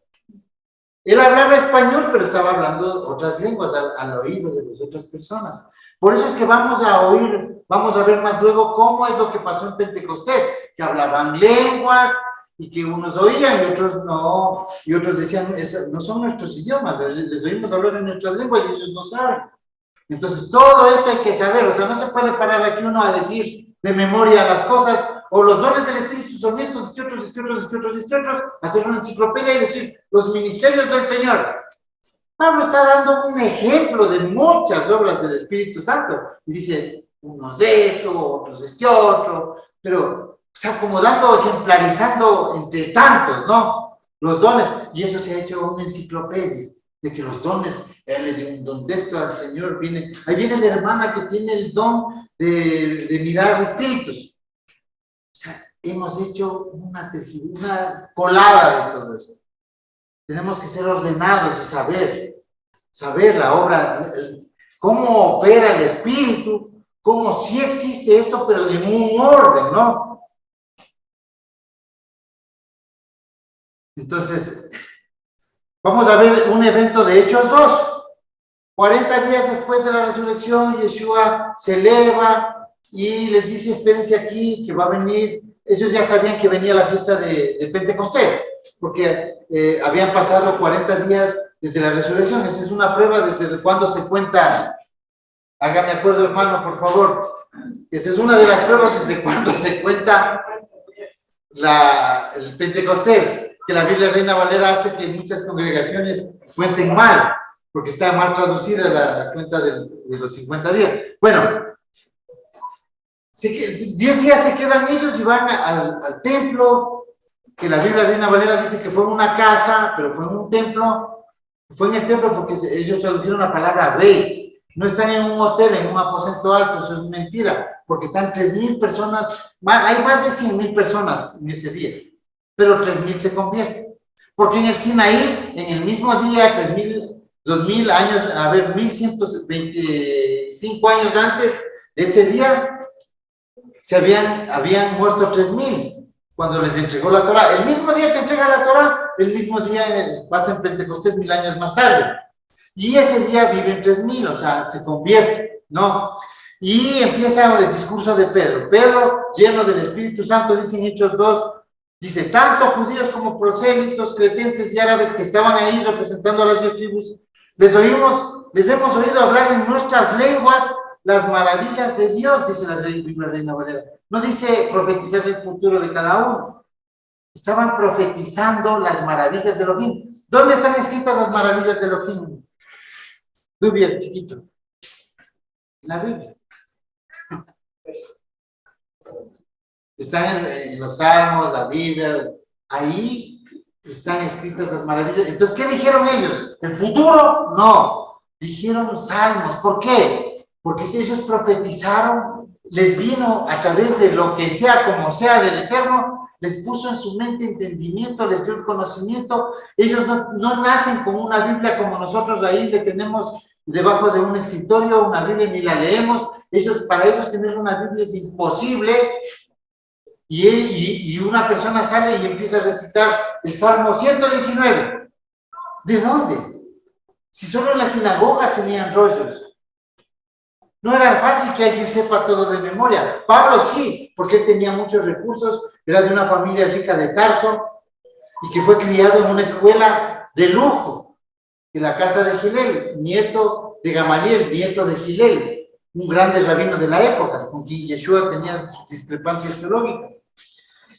Él hablaba español, pero estaba hablando otras lenguas al oído de las otras personas. Por eso es que vamos a oír, vamos a ver más luego cómo es lo que pasó en Pentecostés, que hablaban lenguas y que unos oían y otros no, y otros decían, no son nuestros idiomas, les oímos hablar en nuestras lenguas y ellos no saben. Entonces, todo esto hay que saber, o sea, no se puede parar aquí uno a decir de memoria las cosas, o los dones del Espíritu son estos, y otros, hacer una enciclopedia y decir, los ministerios del Señor. Pablo está dando un ejemplo de muchas obras del Espíritu Santo, y dice, unos de esto, otros de este otro, pero, o sea, como dando, ejemplarizando entre tantos, ¿no? Los dones, y eso se ha hecho una enciclopedia, de que los dones, él le dio un don de esto al Señor, ahí viene la hermana que tiene el don de mirar espíritus. O sea, hemos hecho una colada de todo eso. Tenemos que ser ordenados y saber la obra, cómo opera el espíritu, cómo sí existe esto, pero en un orden, ¿no? Entonces, vamos a ver un evento de Hechos 2. 40 días después de la resurrección, Yeshua se eleva y les dice, espérense aquí, que va a venir. Ellos ya sabían que venía la fiesta de Pentecostés, porque habían pasado 40 días desde la resurrección. Esa es una prueba desde cuándo se cuenta. Hágame acuerdo, hermano, por favor. Esa es una de las pruebas desde cuándo se cuenta el Pentecostés, que la Biblia Reina Valera hace que muchas congregaciones cuenten mal, porque está mal traducida la cuenta de los 50 días. Bueno, 10 días se quedan ellos y van al templo, que la Biblia Reina Valera dice que fue una casa, pero fue un templo. Fue en el templo porque ellos tradujeron la palabra rey. No están en un hotel, en un aposento alto, eso es mentira, porque están 3,000 personas, hay más de 100,000 personas en ese día, pero 3,000 se convierten. Porque en el Sinaí, en el mismo día, 3,000, 2,000 años, 1,125 años antes de ese día, habían muerto 3,000 cuando les entregó la Torá. El mismo día que entrega la Torá, el mismo día pasa en Pentecostés 1,000 años más tarde. Y ese día viven 3,000, o sea, se convierte, ¿no? Y empieza el discurso de Pedro. Pedro, lleno del Espíritu Santo, dice en Hechos 2, dice, tanto judíos como prosélitos, cretenses y árabes que estaban ahí representando a las 10 tribus, les hemos oído hablar en nuestras lenguas las maravillas de Dios, dice la Reina Valera. No dice profetizar el futuro de cada uno. Estaban profetizando las maravillas de Elohim. ¿Dónde están escritas las maravillas de Elohim? Dubiel, chiquito. En la Biblia. Están en los Salmos, la Biblia. Ahí están escritas las maravillas. Entonces, ¿qué dijeron ellos? ¿El futuro? No. Dijeron los Salmos. ¿Por qué? Porque si ellos profetizaron, les vino a través de lo que sea, como sea, del Eterno, les puso en su mente entendimiento, les dio el conocimiento. Ellos no nacen con una Biblia como nosotros ahí le tenemos debajo de un escritorio, una Biblia ni la leemos. Para ellos tener una Biblia es imposible. Y una persona sale y empieza a recitar el Salmo 119. ¿De dónde? Si solo en las sinagogas tenían rollos. No era fácil que alguien sepa todo de memoria. Pablo sí, porque él tenía muchos recursos, era de una familia rica de Tarso y que fue criado en una escuela de lujo, en la casa de Gilel, nieto de Gamaliel, nieto de Gilel, un grande rabino de la época, con quien Yeshua tenía discrepancias teológicas.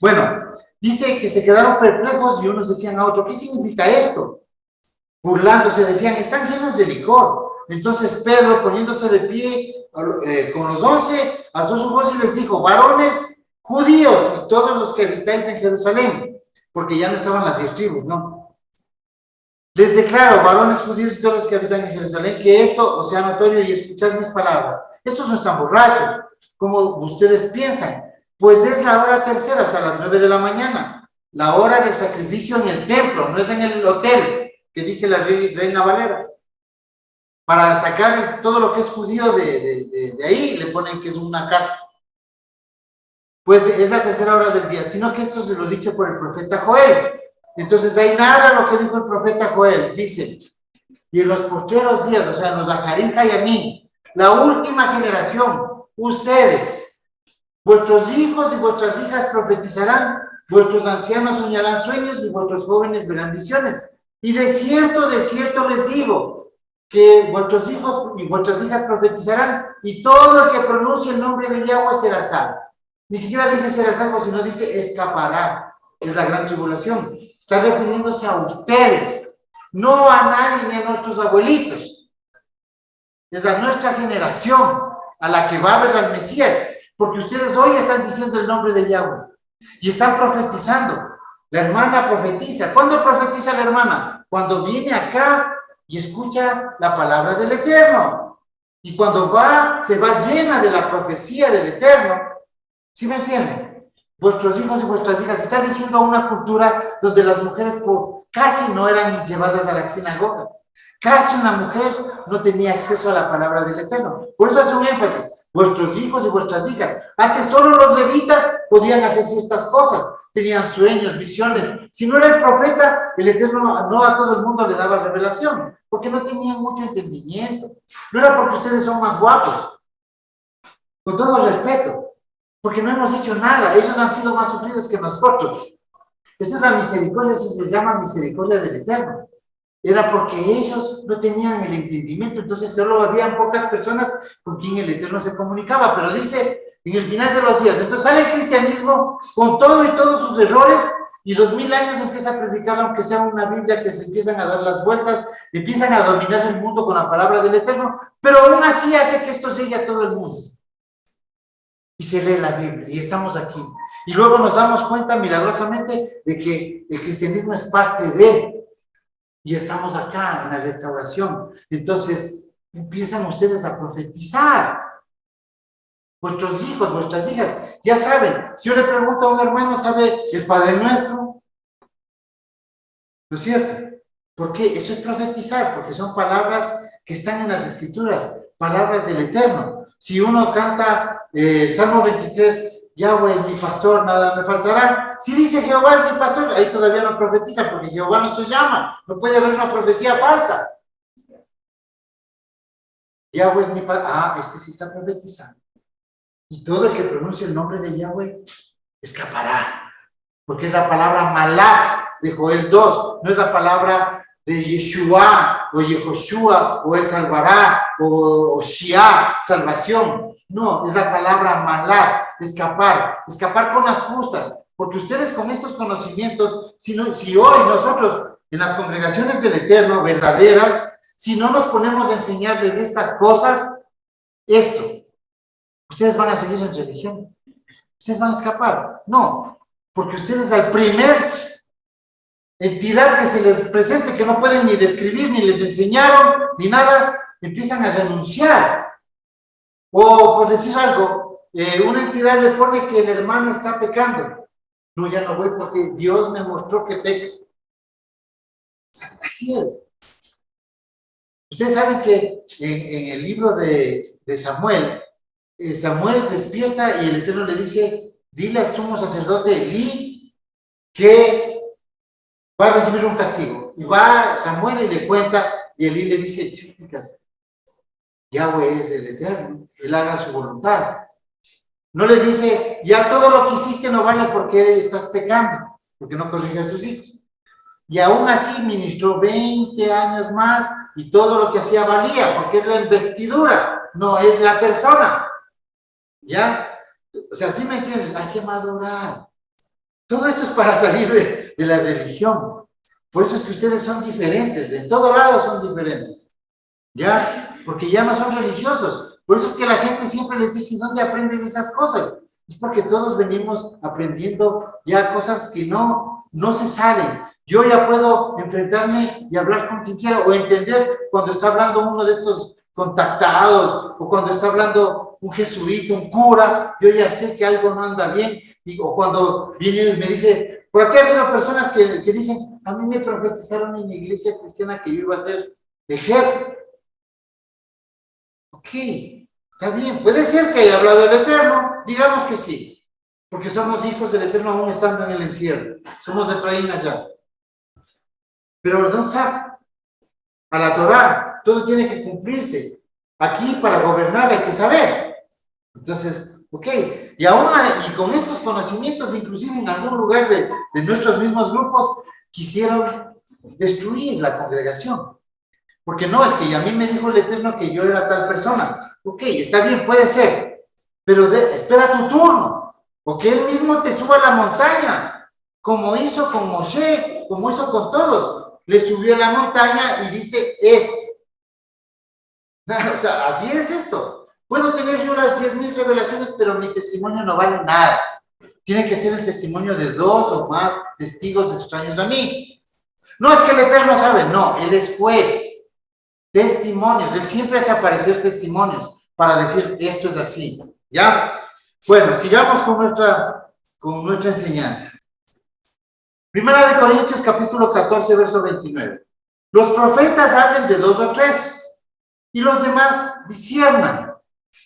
Bueno, dice que se quedaron perplejos y unos decían a otros, ¿qué significa esto? Burlándose, decían, están llenos de licor. Entonces Pedro, poniéndose de pie con los 11, alzó su voz y les dijo, varones judíos y todos los que habitáis en Jerusalén, porque ya no estaban las 10 tribus, ¿no? Les declaro, varones judíos y todos los que habitan en Jerusalén, que esto os sea notorio y escuchad mis palabras. Estos no están borrachos, como ustedes piensan, pues es la hora tercera, o sea, las 9 de la mañana, la hora del sacrificio en el templo, no es en el hotel, que dice la Reina Valera. Para sacar todo lo que es judío de ahí, le ponen que es una casa. Pues es la tercera hora del día, sino que esto se lo dicho por el profeta Joel. Entonces ahí narra lo que dijo el profeta Joel, dice, y en los postreros días, o sea, en los Zacarín Hayamín, la última generación, ustedes, vuestros hijos y vuestras hijas profetizarán, vuestros ancianos soñarán sueños y vuestros jóvenes verán visiones. Y de cierto les digo, que vuestros hijos y vuestras hijas profetizarán, y todo el que pronuncie el nombre de Yahweh será salvo. Ni siquiera dice será salvo, sino dice escapará. Es la gran tribulación. Está refiriéndose a ustedes, no a nadie ni a nuestros abuelitos. Es a nuestra generación a la que va a ver al Mesías, porque ustedes hoy están diciendo el nombre de Yahweh y están profetizando. La hermana profetiza. ¿Cuándo profetiza la hermana? Cuando viene acá y escucha la palabra del Eterno. Y cuando se va llena de la profecía del Eterno. ¿Sí me entienden? Vuestros hijos y vuestras hijas. Está diciendo una cultura donde las mujeres casi no eran llevadas a la sinagoga. Casi una mujer no tenía acceso a la palabra del Eterno. Por eso hace un énfasis. Vuestros hijos y vuestras hijas. Antes solo los levitas podían hacer ciertas cosas. Tenían sueños, visiones. Si no era el profeta, el Eterno no a todo el mundo le daba revelación, porque no tenían mucho entendimiento. No era porque ustedes son más guapos, con todo respeto, porque no hemos hecho nada. Ellos han sido más sufridos que nosotros. Esa es la misericordia, eso se llama misericordia del Eterno. Era porque ellos no tenían el entendimiento, entonces solo habían pocas personas con quien el Eterno se comunicaba, pero dice en el final de los días. Entonces sale el cristianismo con todo y todos sus errores y 2000 años empieza a predicar, aunque sea una Biblia que se empiezan a dar las vueltas, empiezan a dominar el mundo con la palabra del Eterno, pero aún así hace que esto llegue a todo el mundo. Y se lee la Biblia y estamos aquí. Y luego nos damos cuenta milagrosamente de que el cristianismo es parte de, Y estamos acá en la restauración. Entonces, empiezan ustedes a profetizar. Vuestros hijos, vuestras hijas, ya saben. Si yo le pregunto a un hermano, ¿sabe el Padre Nuestro? ¿No es cierto? Porque eso es profetizar, porque son palabras que están en las Escrituras, palabras del Eterno. Si uno canta el Salmo 23, Yahweh es mi pastor, nada me faltará. Si dice Jehová es mi pastor, ahí todavía no profetiza, porque Jehová no se llama. No puede haber una profecía falsa. Yahweh es mi pastor. Ah, este sí está profetizando. Y todo el que pronuncie el nombre de Yahweh escapará. Porque es la palabra Malach de Joel 2, no es la palabra de Yeshua o Yehoshua o Él salvará o Shia, salvación. No, es la palabra Malach, escapar con las justas. Porque ustedes con estos conocimientos, si hoy nosotros en las congregaciones del Eterno, verdaderas, si no nos ponemos a enseñarles estas cosas, ustedes van a seguir en religión. Ustedes van a escapar. No, porque ustedes al primer entidad que se les presente, que no pueden ni describir, ni les enseñaron, ni nada, empiezan a renunciar. O por decir algo, una entidad le pone que el hermano está pecando. No, ya no voy porque Dios me mostró que peca. Así es. Ustedes saben que en el libro de Samuel, Samuel despierta y el Eterno le dice, dile al sumo sacerdote Elí que va a recibir un castigo. Y va Samuel y le cuenta, y Elí le dice, chicas, Yahweh es el Eterno, Él haga su voluntad. No le dice, ya todo lo que hiciste no vale porque estás pecando, porque no corrigió a sus hijos. Y aún así ministró 20 años más y todo lo que hacía valía, porque es la investidura, no es la persona. ¿Ya? O sea, ¿sí me entiendes? Hay que madurar. Todo eso es para salir de la religión. Por eso es que ustedes son diferentes, en todo lado son diferentes. ¿Ya? Porque ya no son religiosos. Por eso es que la gente siempre les dice, ¿dónde aprenden esas cosas? Es porque todos venimos aprendiendo ya cosas que no se salen. Yo ya puedo enfrentarme y hablar con quien quiera, o entender cuando está hablando uno de estos contactados, o cuando está hablando un jesuita, un cura, yo ya sé que algo no anda bien. O cuando viene y me dice, por aquí ha habido personas que dicen, a mí me profetizaron en la iglesia cristiana que yo iba a ser de jefe. Ok, está bien, puede ser que haya hablado del Eterno, digamos que sí, porque somos hijos del Eterno aún estando en el encierro, somos de Efraín allá. Pero no está a la Torá, todo tiene que cumplirse. Aquí para gobernar hay que saber. Entonces, ok, y aún y con estos conocimientos, inclusive en algún lugar de nuestros mismos grupos, quisieron destruir la congregación. Porque no, es que a mí me dijo el Eterno que yo era tal persona. Ok, está bien, puede ser, pero espera tu turno, o que Él mismo te suba a la montaña, como hizo con Moshe, como hizo con todos. Le subió a la montaña y dice esto. O sea, así es esto. Puedo tener yo las 10,000 revelaciones, pero mi testimonio no vale nada. Tiene que ser el testimonio de 2 o más testigos extraños a mí. No es que el Eterno sabe, no, Él es juez. Testimonios, Él siempre hace aparecer testimonios para decir esto es así. ¿Ya? Bueno, sigamos con nuestra enseñanza. Primera de Corintios capítulo 14, verso 29. Los profetas hablen de 2 o 3 y los demás disciernan.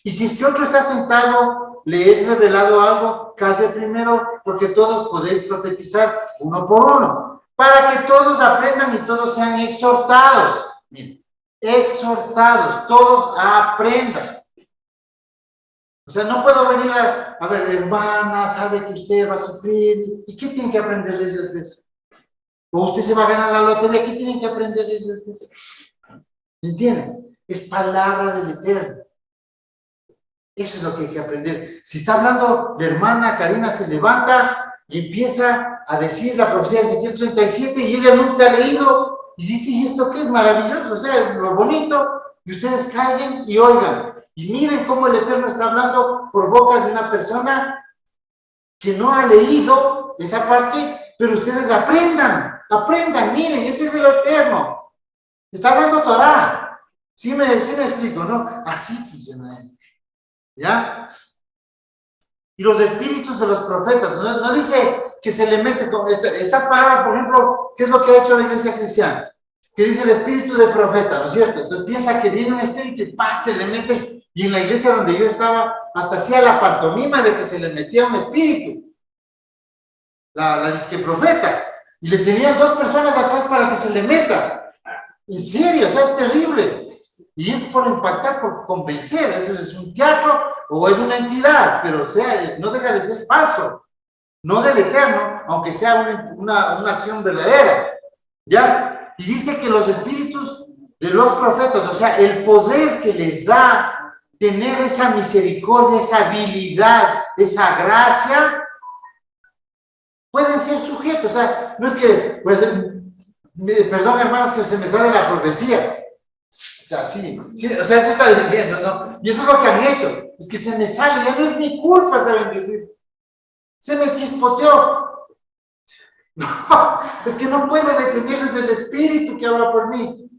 Y si es que otro está sentado, le es revelado algo, calle primero, porque todos podéis profetizar uno por uno, para que todos aprendan y todos sean exhortados. Miren, exhortados, todos aprendan. O sea, no puedo venir a ver, hermana, sabe que usted va a sufrir. ¿Y qué tienen que aprender ellos de eso? O usted se va a ganar la lotería, ¿qué tienen que aprender ellos de eso? ¿Entienden? Es palabra del Eterno. Eso es lo que hay que aprender. Si está hablando la hermana Karina, se levanta y empieza a decir la profecía de Ezequiel 37 y ella nunca ha leído y dice, ¿y esto qué es? Maravilloso, o sea, es lo bonito. Y ustedes callen y oigan. Y miren cómo el Eterno está hablando por boca de una persona que no ha leído esa parte, pero ustedes aprendan. aprendan, miren, ese es el Eterno. Está hablando Torah. Sí me explico, ¿no? Así funciona él. ¿Ya? Y los espíritus de los profetas, no dice que se le mete con estas palabras, por ejemplo, ¿qué es lo que ha hecho la iglesia cristiana? Que dice el espíritu de profeta, ¿no es cierto? Entonces piensa que viene un espíritu y ¡pah! Se le mete. Y en la iglesia donde yo estaba, hasta hacía la pantomima de que se le metía un espíritu. La disque profeta. Y le tenían 2 personas atrás para que se le meta. En serio, o sea, es terrible. Y es por impactar, por convencer. Eso es un teatro o es una entidad, pero o sea, no deja de ser falso. No del Eterno, aunque sea una acción verdadera. ¿Ya? Y dice que los espíritus de los profetas, o sea, el poder que les da tener esa misericordia, esa habilidad, esa gracia, pueden ser sujetos. O sea, no es que, pues, perdón, hermanos, que se me sale la profecía. O sea, sí, o sea, eso está diciendo, ¿no? Y eso es lo que han hecho. Es que se me sale, ya no es mi culpa, saben decir. Se me chispoteó. No, es que no puedo detenerles el espíritu que habla por mí.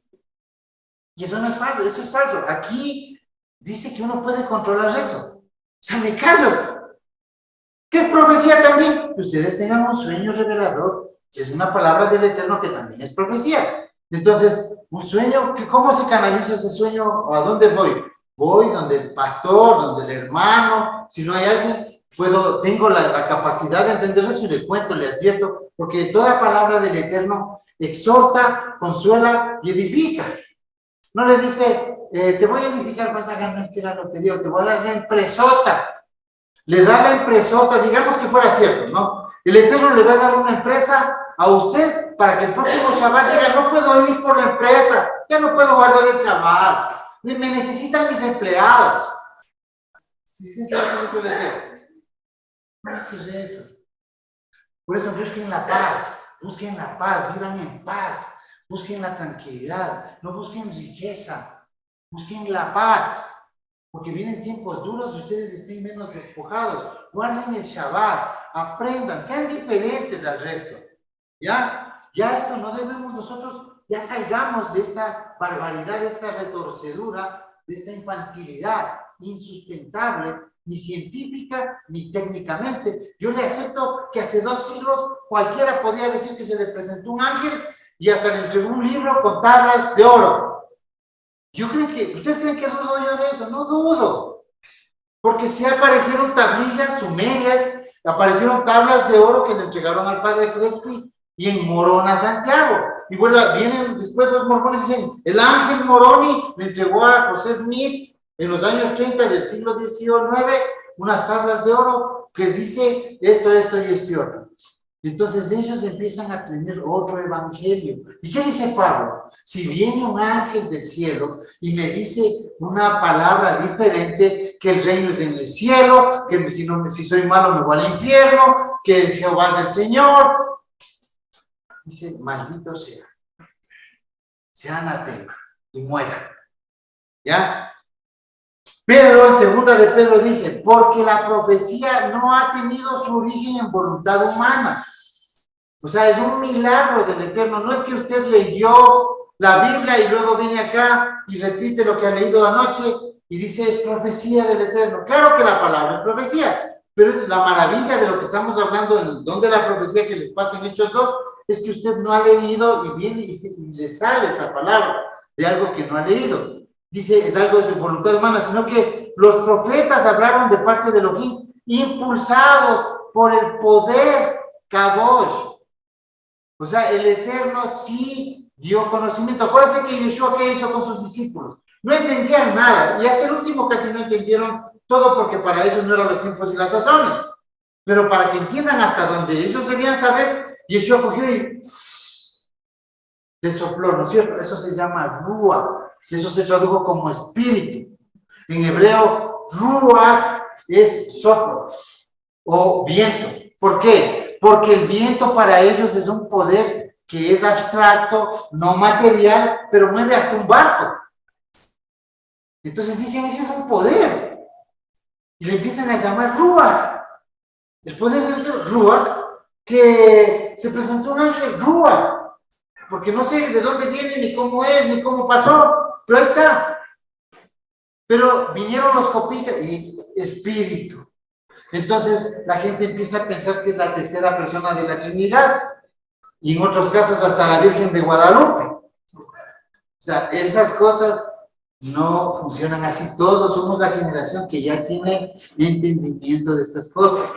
Y eso no es falso, eso es falso. Aquí dice que uno puede controlar eso. O sea, me callo. ¿Qué es profecía también? Que ustedes tengan un sueño revelador. Es una palabra del Eterno que también es profecía. Entonces, un sueño, ¿cómo se canaliza ese sueño? ¿A dónde voy? Voy donde el pastor, donde el hermano. Si no hay alguien, tengo la capacidad de entender eso y le cuento, le advierto, porque toda palabra del Eterno exhorta, consuela y edifica. No le dice, te voy a edificar, vas a ganarte la lotería, te voy a dar la impresota. Le da la impresota, digamos que fuera cierto, ¿no? El Eterno le va a dar una empresa a usted para que el próximo Shabbat diga, no puedo ir por la empresa, ya no puedo guardar el Shabbat, me necesitan mis empleados. ¿Sí? ¿Qué hace eso el Eterno? No hace eso. Por eso busquen la paz, vivan en paz, busquen la tranquilidad, no busquen riqueza, busquen la paz, porque vienen tiempos duros y ustedes estén menos despojados. Guarden el Shabbat, aprendan, sean diferentes al resto. ¿Ya? Ya esto no debemos nosotros, ya salgamos de esta barbaridad, de esta retorcedura, de esta infantilidad insustentable, ni científica, ni técnicamente. Yo le acepto que hace 2 siglos cualquiera podía decir que se le presentó un ángel y hasta le entregó un libro con tablas de oro. ¿Ustedes creen que dudo yo de eso? No dudo. Porque si aparecieron tablillas sumerias, aparecieron tablas de oro que le entregaron al padre Crespi y en Morona, Santiago. Y bueno, vienen después los mormones y dicen, el ángel Moroni le entregó a José Smith en los años 30 del siglo XIX unas tablas de oro que dice esto y esto otro. Entonces ellos empiezan a tener otro evangelio. ¿Y qué dice Pablo? Si viene un ángel del cielo y me dice una palabra diferente, que el reino es en el cielo, que si soy malo me voy al infierno, que Jehová es el Señor, dice, maldito sea anatema y muera. ¿Ya? Pedro, en segunda de Pedro dice, porque la profecía no ha tenido su origen en voluntad humana. O sea, es un milagro del Eterno. No es que usted leyó la Biblia y luego viene acá y repite lo que ha leído anoche y dice, es profecía del Eterno. Claro que la palabra es profecía, pero es la maravilla de lo que estamos hablando en donde la profecía que les pasa en Hechos 2, es que usted no ha leído y viene y le sale esa palabra de algo que no ha leído. Dice, es algo de voluntad humana, sino que los profetas hablaron de parte de Elohim, impulsados por el poder Kadosh. O sea, el Eterno sí dio conocimiento. Acuérdense que Yeshua, ¿qué hizo con sus discípulos? No entendían nada, y hasta el último casi no entendieron todo, porque para ellos no eran los tiempos y las sazones. Pero para que entiendan hasta donde ellos debían saber, Yeshua cogió y le sopló, ¿no es cierto? Eso se llama Ruach. Eso se tradujo como espíritu. En hebreo, Ruach es soplo o viento. ¿Por qué? Porque el viento para ellos es un poder que es abstracto, no material, pero mueve hasta un barco. Entonces dicen, ese es un poder. Y le empiezan a llamar Ruach. El poder del Ruach que se presentó un ángel grúa, porque no sé de dónde viene, ni cómo es, ni cómo pasó, pero ahí está. Pero vinieron los copistas y espíritu. Entonces la gente empieza a pensar que es la tercera persona de la Trinidad, y en otros casos hasta la Virgen de Guadalupe. O sea, esas cosas no funcionan así. Todos somos la generación que ya tiene entendimiento de estas cosas.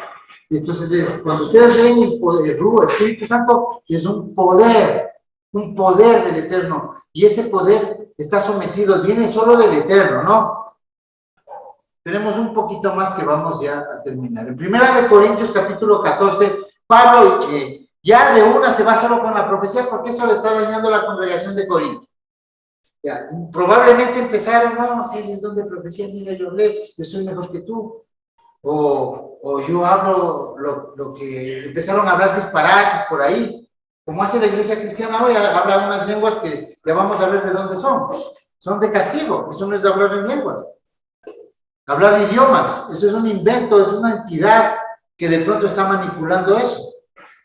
Entonces, cuando ustedes ven el poder, el Espíritu Santo es un poder del Eterno, y ese poder está sometido, viene solo del Eterno, ¿no? Tenemos un poquito más que vamos ya a terminar. En 1 Corintios capítulo 14, Pablo ya de una se va solo con la profecía, porque eso le está dañando a la congregación de Corinto. Ya, probablemente empezaron, no sé, es donde profecía, mira, yo soy mejor que tú. O yo hablo lo que empezaron a hablar disparates por ahí, como hace la iglesia cristiana hoy, habla unas lenguas que ya vamos a ver de dónde son de castigo. Eso no es de hablar en lenguas. Hablar idiomas, eso es un invento, es una entidad que de pronto está manipulando eso.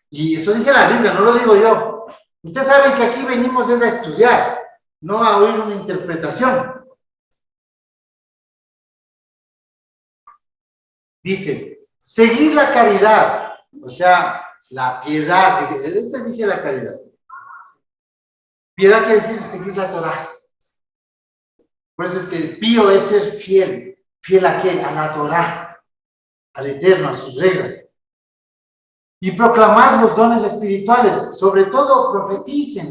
Y eso dice la Biblia, no lo digo yo. Ustedes saben que aquí venimos es a estudiar, no a oír una interpretación. Dice, seguir la caridad, o sea, la piedad, eso dice la caridad. Piedad quiere decir seguir la Torah. Por eso es que el pío es ser fiel. ¿Fiel a qué? A la Torah, al Eterno, a sus reglas. Y proclamar los dones espirituales, sobre todo profeticen.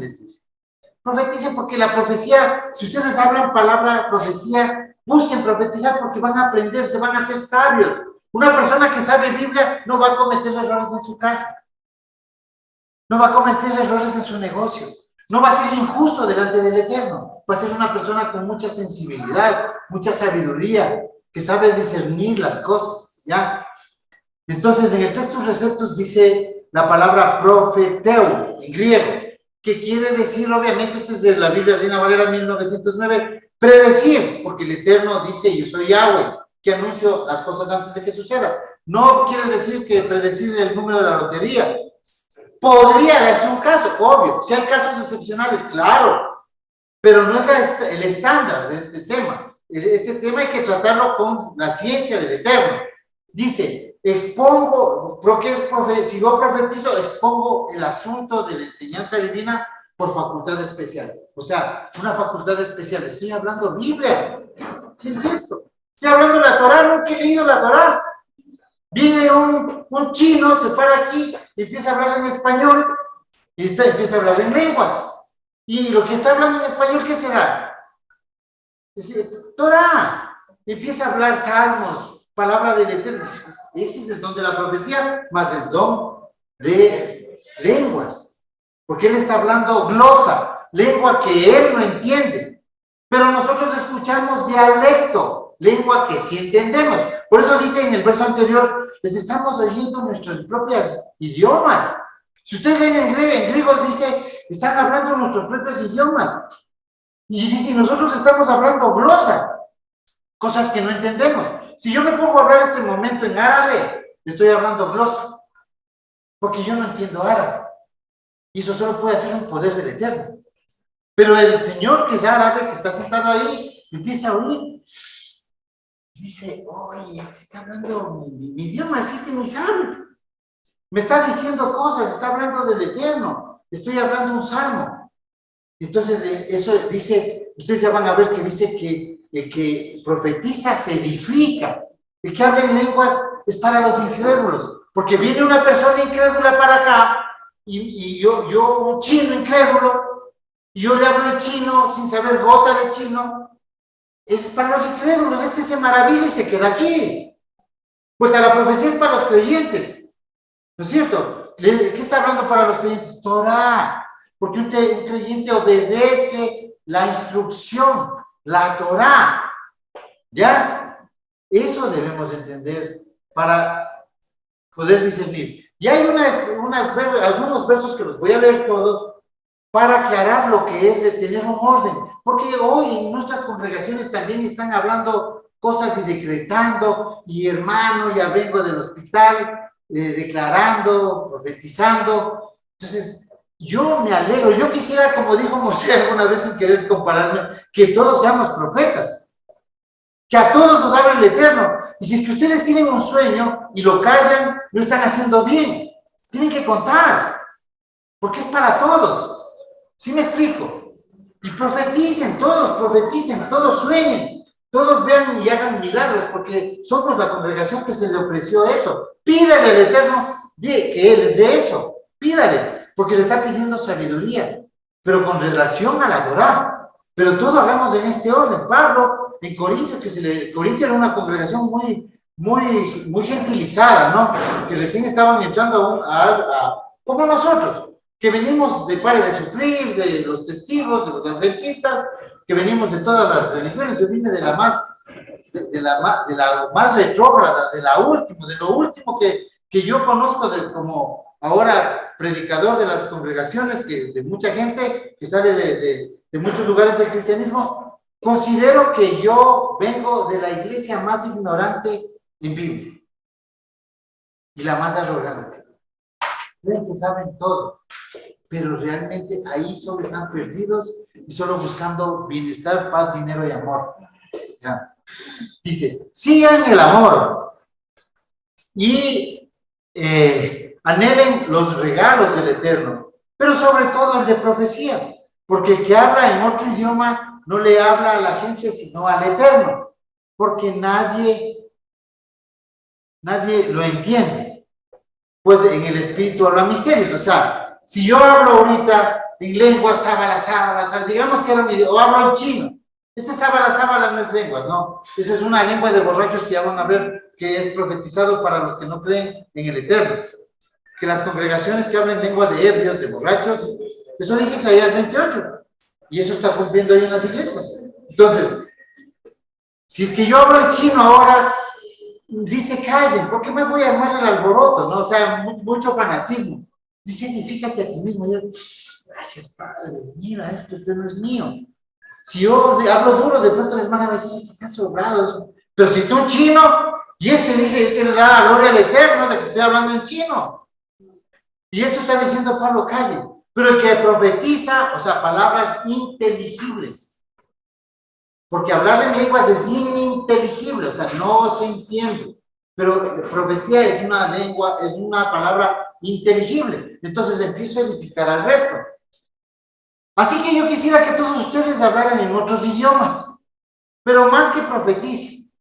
Profeticen, porque la profecía, si ustedes hablan palabra profecía, busquen profetizar, porque van a aprender, se van a hacer sabios. Una persona que sabe Biblia no va a cometer errores en su casa, no va a cometer errores en su negocio, no va a ser injusto delante del Eterno, va a ser una persona con mucha sensibilidad, mucha sabiduría, que sabe discernir las cosas, ¿ya? Entonces, en el Textus Receptus dice la palabra profeteo, en griego, que quiere decir, obviamente, esta es de la Biblia Reina Valera 1909, predecir, porque el Eterno dice, yo soy Yahweh, que anuncio las cosas antes de que suceda. No quiere decir que predecir el número de la lotería. Podría darse un caso, obvio, si hay casos excepcionales, claro, pero no es el estándar de este tema. Este tema hay que tratarlo con la ciencia del Eterno. Dice, expongo, si yo profetizo, expongo el asunto de la enseñanza divina por facultad especial. O sea, una facultad especial. Estoy hablando Biblia. ¿Qué es esto? Estoy hablando de la Torah, nunca he leído la Torah. Viene un chino, se para aquí, empieza a hablar en español, y empieza a hablar en lenguas. Y lo que está hablando en español, ¿qué será? Dice, Torah, empieza a hablar salmos, palabra del Eterno. Ese es el don de la profecía, más el don de lenguas. Porque él está hablando glosa, lengua que él no entiende. Pero nosotros escuchamos dialecto, lengua que sí entendemos. Por eso dice en el verso anterior, les estamos oyendo nuestros propios idiomas. Si ustedes leen en griego, dice, están hablando nuestros propios idiomas. Y dice, nosotros estamos hablando glosa, cosas que no entendemos. Si yo me pongo a hablar este momento en árabe, estoy hablando glosa, porque yo no entiendo árabe. Y eso solo puede ser un poder del Eterno. Pero el señor que es árabe, que está sentado ahí, empieza a oír. Dice, oye, este está hablando mi idioma, este ni sabe. Me está diciendo cosas, está hablando del Eterno. Estoy hablando un salmo. Entonces, eso dice, ustedes ya van a ver que dice que el que profetiza se edifica. El que habla en lenguas es para los incrédulos. Porque viene una persona incrédula para acá, y yo un chino incrédulo, y yo le hablo en chino sin saber gota de chino. Es para los incrédulos, este se maravilla y se queda aquí. Porque la profecía es para los creyentes. ¿No es cierto? ¿Qué está hablando para los creyentes? Torah. Porque un creyente obedece la instrucción, la Torah. ¿Ya? Eso debemos entender para poder discernir. Y hay algunos versos que los voy a leer todos para aclarar lo que es el tener un orden. Porque hoy en nuestras congregaciones también están hablando cosas y decretando, y hermano, ya vengo del hospital, declarando, profetizando. Entonces, yo me alegro, yo quisiera, como dijo Moshe alguna vez sin querer compararme, que todos seamos profetas, que a todos nos hable el Eterno. Y si es que ustedes tienen un sueño y lo callan, no están haciendo bien, tienen que contar, porque es para todos. ¿Sí me explico? Y profeticen, todos sueñen, todos vean y hagan milagros, porque somos la congregación que se le ofreció eso. Pídale al Eterno que Él les dé eso, pídale, porque le está pidiendo sabiduría, pero con relación a la Torá. Pero todo hagamos en este orden. Pablo, en Corintio, Corintio era una congregación muy gentilizada, ¿no? Que recién estaban entrando como nosotros, que venimos de pares de sufrir, de los testigos, de los adventistas, que venimos de todas las religiones. Yo vine de la más retrógrada, de lo último que yo conozco como ahora predicador de las congregaciones, de mucha gente que sale de muchos lugares del cristianismo. Considero que yo vengo de la iglesia más ignorante en Biblia y la más arrogante. Creen que saben todo, pero realmente ahí solo están perdidos y solo buscando bienestar, paz, dinero y amor. ¿Ya? Dice, sigan el amor y anhelen los regalos del Eterno, pero sobre todo el de profecía, porque el que habla en otro idioma no le habla a la gente, sino al Eterno, porque nadie lo entiende. Pues en el espíritu habla misterios. O sea, si yo hablo ahorita en lenguas, sábala, digamos que o hablo en chino, esa sábala no es lenguas, no, esa es una lengua de borrachos que ya van a ver que es profetizado para los que no creen en el Eterno. Que las congregaciones que hablan lengua de ebrios, de borrachos, eso dice Isaías 28, y eso está cumpliendo ahí en las iglesias. Entonces, si es que yo hablo en chino ahora, dice callen, ¿por qué más voy a armar el alboroto? ¿No? O sea, mucho fanatismo. Dice, edifícate a ti mismo. Yo, gracias, Padre, mira, esto no es mío. Si yo hablo duro, de pronto la hermana me dice, está sobrado. Pero si está un chino, y ese le da la gloria al Eterno de que estoy hablando en chino. Y eso está diciendo Pablo, calle. Pero el que profetiza, o sea, palabras inteligibles. Porque hablar en lenguas es ininteligible, o sea, no se entiende. Pero profecía es una lengua, es una palabra inteligible. Entonces empiezo a edificar al resto. Así que yo quisiera que todos ustedes hablaran en otros idiomas, pero más que profeticen,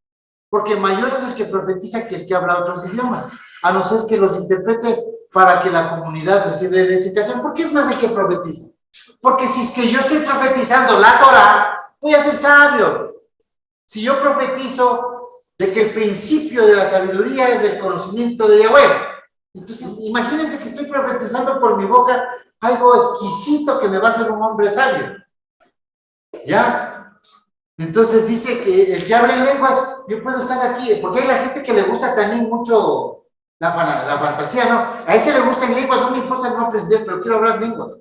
porque mayor es el que profetiza que el que habla otros idiomas, a no ser que los interprete para que la comunidad reciba edificación. ¿Por qué es más el que profetiza? Porque si es que yo estoy profetizando la Torá, voy a ser sabio. Si yo profetizo de que el principio de la sabiduría es el conocimiento de Yahweh, entonces imagínense que estoy profetizando por mi boca algo exquisito que me va a hacer un hombre sabio. ¿Ya? Entonces dice que el que habla en lenguas, yo puedo estar aquí, porque hay la gente que le gusta también mucho la fantasía, ¿no? A ese le gusta en lenguas, no me importa no aprender, pero quiero hablar lenguas.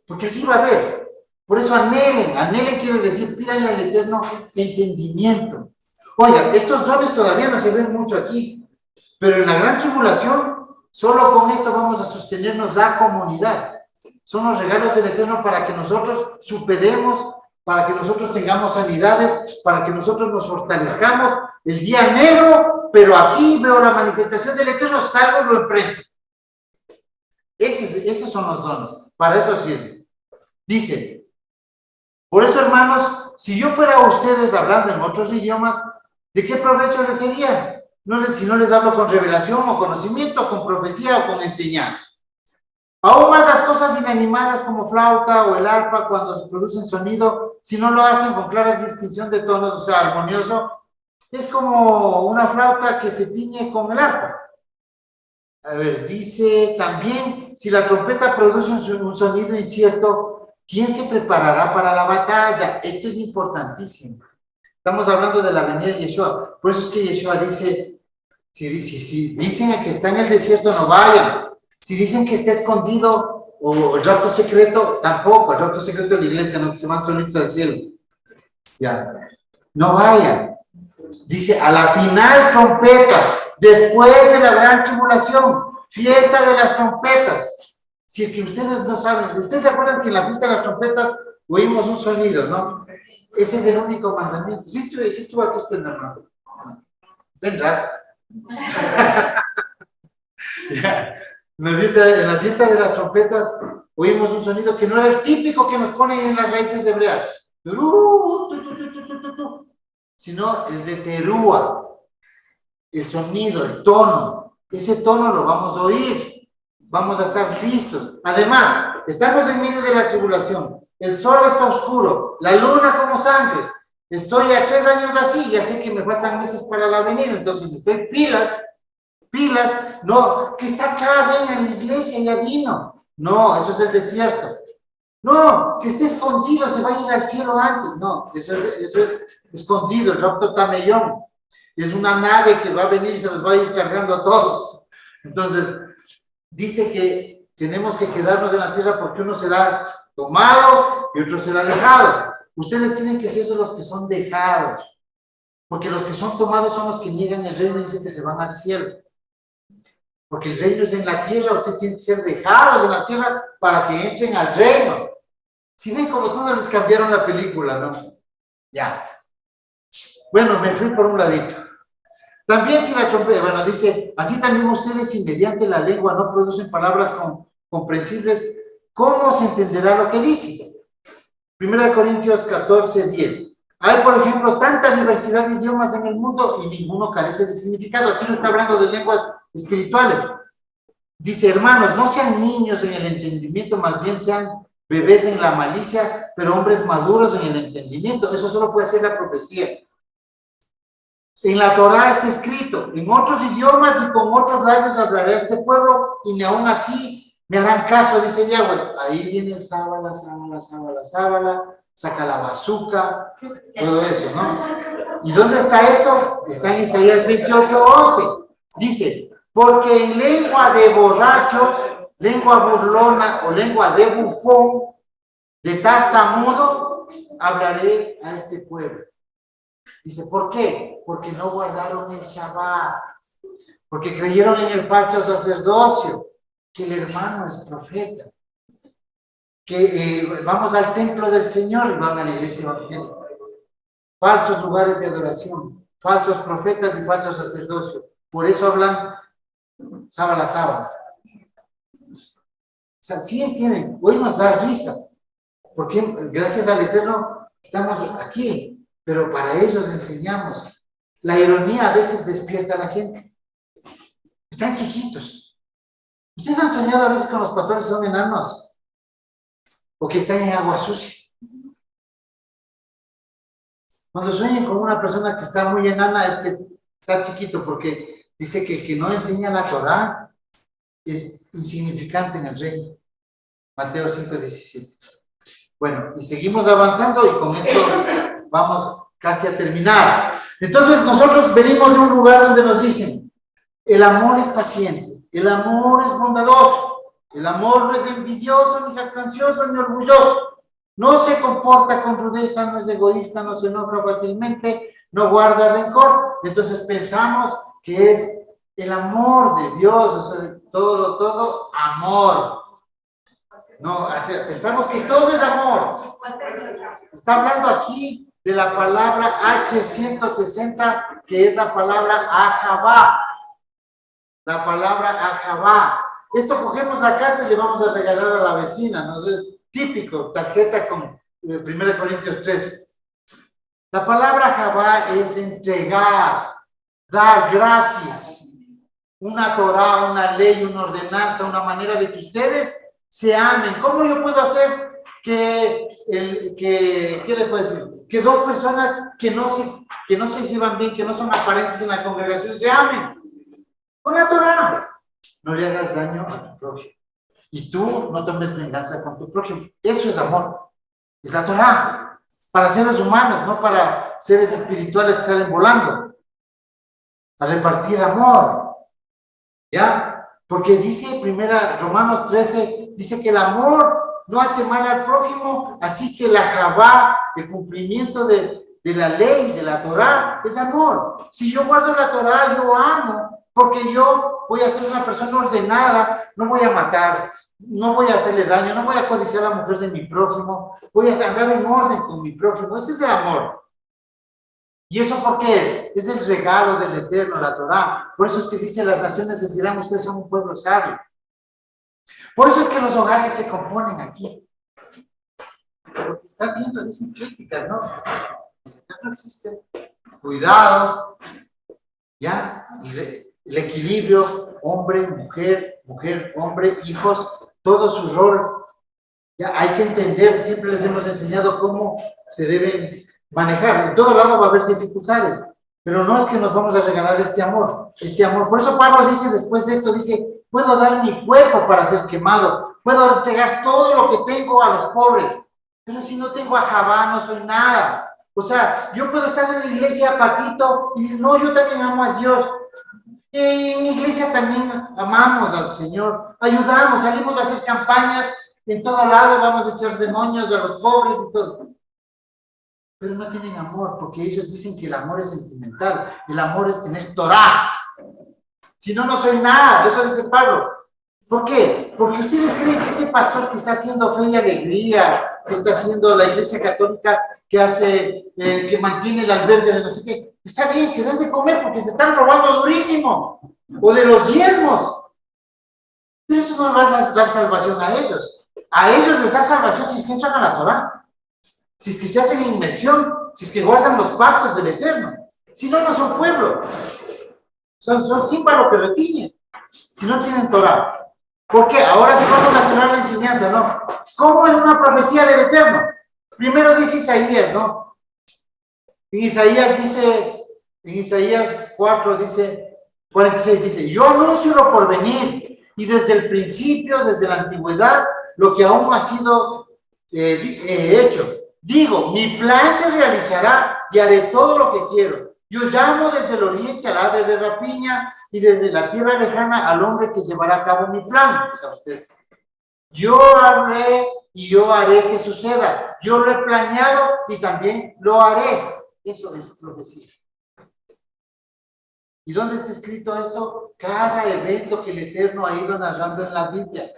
Porque así va a haber. Por eso anhelen quiere decir, pídanle al Eterno entendimiento. Oigan, estos dones todavía no se ven mucho aquí, pero en la gran tribulación, solo con esto vamos a sostenernos la comunidad. Son los regalos del Eterno para que nosotros superemos, para que nosotros tengamos sanidades, para que nosotros nos fortalezcamos. El día negro, pero aquí veo la manifestación del Eterno, salgo y lo enfrento. Esos son los dones, para eso sirve. Dice, por eso, hermanos, si yo fuera a ustedes hablando en otros idiomas, ¿de qué provecho les sería? Si no les hablo con revelación o conocimiento, o con profecía o con enseñanza. Aún más las cosas inanimadas como flauta o el arpa cuando producen sonido, si no lo hacen con clara distinción de tonos, o sea, armonioso, es como una flauta que se tiñe con el arpa. A ver, dice también, si la trompeta produce un sonido incierto, ¿quién se preparará para la batalla? Esto es importantísimo. Estamos hablando de la venida de Yeshua. Por eso es que Yeshua dice, si dicen que está en el desierto, no vayan. Si dicen que está escondido o el rapto secreto, tampoco. El rapto secreto de la iglesia, no, que se van solitos al cielo. Ya, no vayan. Dice, a la final trompeta. después de la gran tribulación, fiesta de las trompetas. Si es que ustedes no saben, ustedes se acuerdan que en la fiesta de las trompetas oímos un sonido, ¿no? Ese es el único mandamiento. Sí estuvo aquí usted, hermano. Ven, raro. En la fiesta de las trompetas oímos un sonido que no era el típico que nos ponen en las raíces hebreas, sino el de terúa, el sonido, el tono. Ese tono lo vamos a oír, vamos a estar listos. Además, estamos en medio de la tribulación, el sol está oscuro, la luna como sangre. Estoy a 3 años así, ya sé que me faltan meses para la venida, entonces estoy pilas, no, que está acá, ven a la iglesia, ya vino. No, eso es el desierto. No, que esté escondido, se va a ir al cielo antes. No, eso es escondido, el rapto tamellón. Es una nave que va a venir y se nos va a ir cargando a todos. Entonces, dice que tenemos que quedarnos en la tierra porque uno será tomado y otro será dejado. Ustedes tienen que ser de los que son dejados, porque los que son tomados son los que niegan el reino y dicen que se van al cielo. Porque el reino es en la tierra, ustedes tienen que ser dejados de la tierra para que entren al reino. Si ven como todos les cambiaron la película, ¿no? Ya. Bueno, me fui por un ladito. También si la trompeta, bueno, dice, así también ustedes, si mediante la lengua no producen palabras comprensibles, ¿cómo se entenderá lo que dicen? 1 Corintios 14, 10. Hay, por ejemplo, tanta diversidad de idiomas en el mundo y ninguno carece de significado. Aquí no está hablando de lenguas espirituales. Dice, hermanos, no sean niños en el entendimiento, más bien sean bebés en la malicia, pero hombres maduros en el entendimiento. Eso solo puede ser la profecía. En la Torá está escrito, en otros idiomas y con otros labios hablaré a este pueblo y ni aún así me harán caso, dice Yahweh. Ahí viene sábala, saca la bazuca, todo eso, ¿no? ¿Y dónde está eso? Está en Isaías 28:11. Dice, porque en lengua de borrachos, lengua burlona o lengua de bufón, de tartamudo, hablaré a este pueblo. Dice, ¿por qué? Porque no guardaron el Shabbat, porque creyeron en el falso sacerdocio, que el hermano es profeta, que vamos al templo del Señor y van a la iglesia evangélica. Falsos lugares de adoración, falsos profetas y falsos sacerdocios. Por eso hablan sábala. O sea, sí entienden, hoy nos da risa, porque gracias al Eterno estamos aquí, pero para ellos enseñamos. La ironía a veces despierta a la gente. Están chiquitos. ¿Ustedes han soñado a veces con los pastores que son enanos? O que están en agua sucia. Cuando sueñan con una persona que está muy enana es que está chiquito, porque dice que el que no enseña la Torá es insignificante en el reino. Mateo 5:17. Bueno, y seguimos avanzando y con esto vamos casi a terminar. Entonces nosotros venimos de un lugar donde nos dicen, el amor es paciente, el amor es bondadoso, el amor no es envidioso, ni jactancioso, ni orgulloso, no se comporta con rudeza, no es egoísta, no se enoja fácilmente, no guarda rencor. Entonces pensamos que es el amor de Dios, o sea, todo amor. No, o sea, pensamos que todo es amor. Está hablando aquí de la palabra H160, que es la palabra Ahabá. La palabra Ahabá. Esto cogemos la carta y le vamos a regalar a la vecina, ¿no? Es típico, tarjeta con 1 Corintios 3. La palabra Ahabá es entregar, dar gratis, una Torah, una ley, una ordenanza, una manera de que ustedes se amen. ¿Cómo yo puedo hacer ¿qué le puedo decir? Que dos personas que no se llevan bien, que no son aparentes en la congregación, se amen? Con la Torah. No le hagas daño a tu prójimo. Y tú no tomes venganza con tu prójimo. Eso es amor. Es la Torah. Para seres humanos, no para seres espirituales que salen volando. A repartir amor. ¿Ya? Porque dice Romanos 13, dice que el amor no hace mal al prójimo, así que la Jabá, el cumplimiento de la ley, de la Torah, es amor. Si yo guardo la Torah, yo amo Porque yo voy a ser una persona ordenada, no voy a matar, no voy a hacerle daño, no voy a codiciar a la mujer de mi prójimo, voy a andar en orden con mi prójimo. Ese es el amor. ¿Y eso por qué es? Es el regalo del Eterno, la Torá. Por eso es que dice, las naciones les dirán, ustedes son un pueblo sabio. Por eso es que los hogares se componen aquí. Porque está viendo, dicen críticas, ¿no? No existe. Cuidado, ¿ya? El equilibrio, hombre, mujer, mujer, hombre, hijos, todo su rol. Ya hay que entender, siempre les hemos enseñado cómo se deben manejar. En todo lado va a haber dificultades, pero no es que nos vamos a regalar este amor. Por eso Pablo dice, después de esto, dice, puedo dar mi cuerpo para ser quemado, puedo entregar todo lo que tengo a los pobres, pero si no tengo a Jabá, no soy nada. O sea, yo puedo estar en la iglesia, Paquito, y decir, no, yo también amo a Dios. En mi iglesia también amamos al Señor, ayudamos, salimos a hacer campañas en todo lado, vamos a echar demonios a los pobres y todo. Pero no tienen amor, porque ellos dicen que el amor es sentimental, el amor es tener Torá. Si no, no soy nada, eso dice Pablo. ¿Por qué? Porque ustedes creen que ese pastor que está haciendo fe y alegría, que está haciendo la iglesia católica, que hace, que mantiene el albergue de no sé qué, está bien, que den de comer porque se están robando durísimo, o de los diezmos. Pero eso no va a dar salvación a ellos. A ellos les da salvación si es que entran a la Torá, si es que se hacen inmersión, si es que guardan los pactos del Eterno. Si no, no son pueblo. Son símbolos que retiñen, si no tienen Torá. ¿Por qué? Ahora sí vamos a cerrar la enseñanza, ¿no? ¿Cómo es una profecía del Eterno? Primero dice Isaías, ¿no? En Isaías 4 dice, 46 dice, yo anuncio lo por venir, y desde el principio, desde la antigüedad, lo que aún ha sido hecho. Digo, mi plan se realizará y haré todo lo que quiero. Yo llamo desde el oriente al ave de rapiña y desde la tierra lejana al hombre que llevará a cabo mi plan. O sea, ustedes, yo hablé y yo haré que suceda. Yo lo he planeado y también lo haré. Eso es profecía. ¿Y dónde está escrito esto? Cada evento que el Eterno ha ido narrando en la Biblia.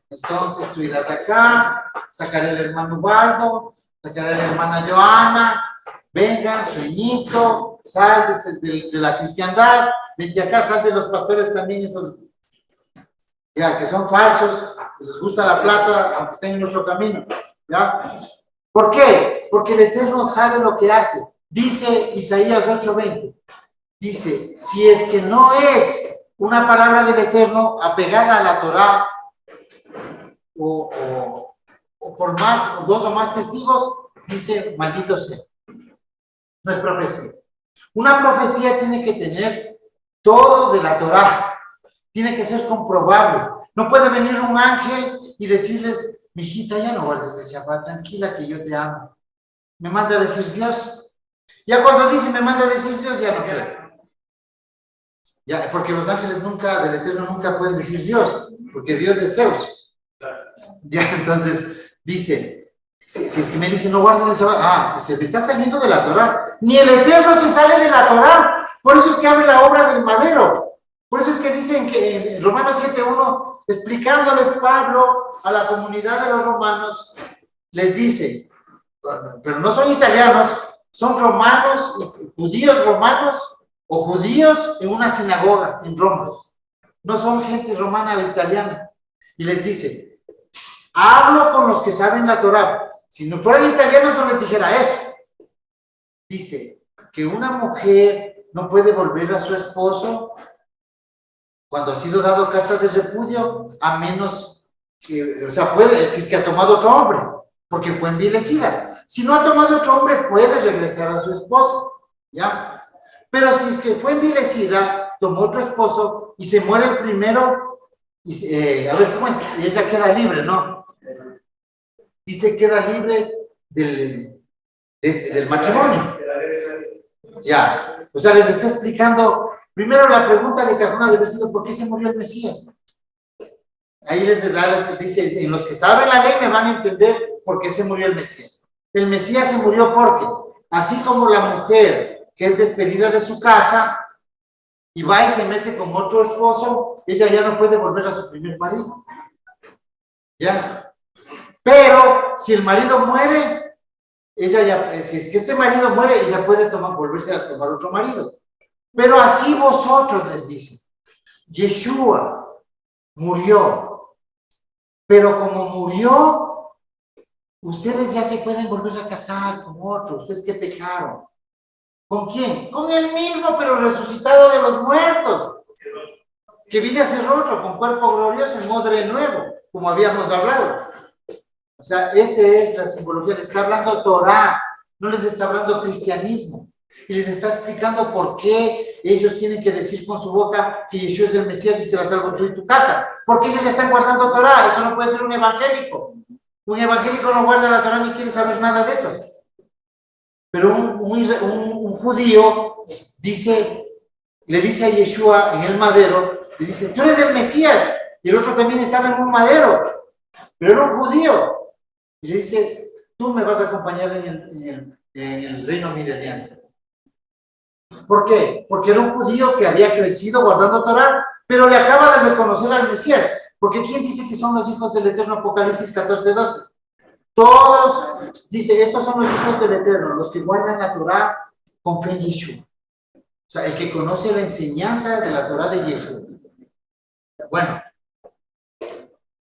Entonces tú irás acá, sacaré al hermano Waldo, sacaré a la hermana Joana, venga, sueñito, sal de la cristiandad, vente acá, sal de los pastores también, esos ya que son falsos, que les gusta la plata, aunque estén en nuestro camino, ¿ya? ¿Por qué? Porque el Eterno sabe lo que hace. Dice Isaías 8:20, dice, si es que no es una palabra del Eterno apegada a la Torá, o por más, o dos o más testigos, dice, maldito sea. No es profecía. Una profecía tiene que tener todo de la Torá. Tiene que ser comprobable. No puede venir un ángel y decirles, mijita, ya no guardes de Shabbat, tranquila que yo te amo. Me manda a decir Dios. Ya cuando dice me manda a decir Dios, ya no creo. Ya, porque los ángeles nunca, del Eterno nunca pueden decir Dios, porque Dios es Zeus. Ya, entonces, dice, si es que me dice no guardes de Shabbat, se me está saliendo de la Torá. Ni el Eterno se sale de la Torá. Por eso es que abre la obra del madero. Por eso es que dicen que en Romanos 7:1, explicándoles Pablo a la comunidad de los romanos, les dice, pero no son italianos, son romanos, judíos romanos o judíos en una sinagoga en Roma. No son gente romana o italiana. Y les dice, hablo con los que saben la Torá. Si no fueran italianos no les dijera eso. Dice que una mujer no puede volver a su esposo cuando ha sido dado carta de repudio, a menos que, o sea, puede, si es que ha tomado otro hombre, porque fue envilecida. Si no ha tomado otro hombre, puede regresar a su esposo, ¿ya? Pero si es que fue envilecida, tomó otro esposo y se muere el primero, y, a ver, ¿cómo es? Y ella queda libre, ¿no? Dice queda libre del matrimonio. Ya, o sea, les está explicando primero la pregunta de Cajuna de versículo, ¿por qué se murió el Mesías? Ahí les dice, en los que saben la ley me van a entender por qué se murió el Mesías. El Mesías se murió porque, así como la mujer que es despedida de su casa, y va y se mete con otro esposo, ella ya no puede volver a su primer marido. ¿Ya? Pero si el marido muere, ella ya, si es que este marido muere, ella puede volverse a tomar otro marido. Pero así vosotros, les dice, Yeshua murió, pero como murió, ustedes ya se pueden volver a casar con otro. ¿Ustedes qué pecaron? ¿Con quién? Con él mismo, pero resucitado de los muertos, que viene a ser otro, con cuerpo glorioso, en odre nuevo, como habíamos hablado. O sea, esta es la simbología. Les está hablando Torah, no les está hablando cristianismo. Y les está explicando por qué ellos tienen que decir con su boca que Yeshua es el Mesías y será salvo tú y tu casa. Porque ellos ya están guardando Torah. Eso no puede ser un evangélico. Un evangélico no guarda la Torah ni quiere saber nada de eso. Pero un judío le dice a Yeshua en el madero, le dice, tú eres el Mesías. Y el otro también estaba en un madero, pero era un judío. Y le dice, tú me vas a acompañar en el reino milenial. ¿Por qué? Porque era un judío que había crecido guardando Torah, pero le acaba de reconocer al Mesías. Porque ¿quién dice que son los hijos del Eterno? Apocalipsis 14:12. Todos, dice, estos son los hijos del Eterno, los que guardan la Torah con fe en Yeshua. O sea, el que conoce la enseñanza de la Torah de Yeshua. Bueno,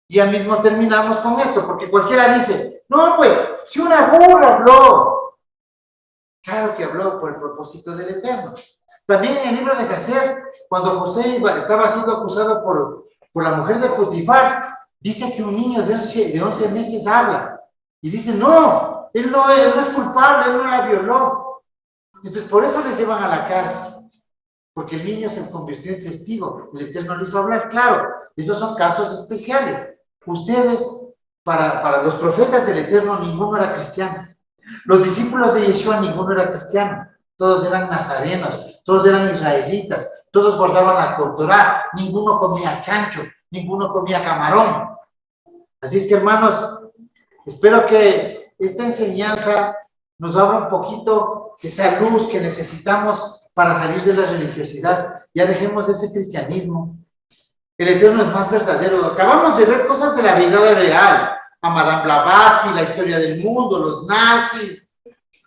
ya mismo terminamos con esto, porque cualquiera dice, no, pues, si una burra habló. Claro que habló por el propósito del Eterno. También en el libro de Jacer, cuando José estaba siendo acusado por la mujer de Potifar, dice que un niño de 11 meses habla. Y dice, no, él no es culpable, él no la violó. Entonces, por eso les llevan a la cárcel. Porque el niño se convirtió en testigo. El Eterno lo hizo hablar. Claro, esos son casos especiales. Ustedes, para los profetas del Eterno, ninguno era cristiano. Los discípulos de Yeshua, ninguno era cristiano. Todos eran nazarenos, todos eran israelitas, todos guardaban la Torah, ninguno comía chancho, ninguno comía camarón. Así es que, hermanos, espero que esta enseñanza nos abra un poquito esa luz que necesitamos para salir de la religiosidad. Ya dejemos ese cristianismo. El Eterno es más verdadero. Acabamos de ver cosas de la vida real. A Madame Blavatsky, la historia del mundo, los nazis,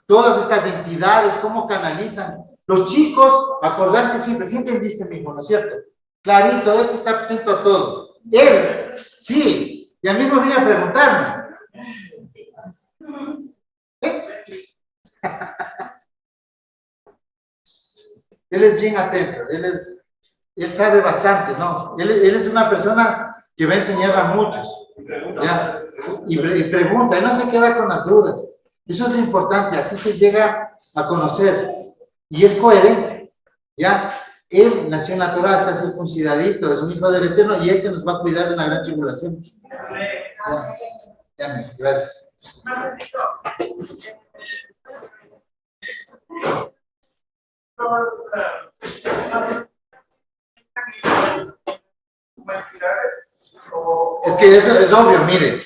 todas estas entidades, cómo canalizan. Los chicos, acordarse siempre, sí entendiste, mismo, ¿no es cierto? Clarito, este está atento a todo. Él, sí, ya mismo vine a preguntarme. Él es bien atento, él sabe bastante, ¿no? Él es una persona que va a enseñar a muchos, ¿ya? Y pregunta, él no se queda con las dudas. Eso es lo importante, así se llega a conocer. Y es coherente, ¿ya? Él nació en la Torah, está circuncidadito, es un hijo del Eterno y este nos va a cuidar en la gran tribulación. Ya, gracias. Es que eso es obvio, mire.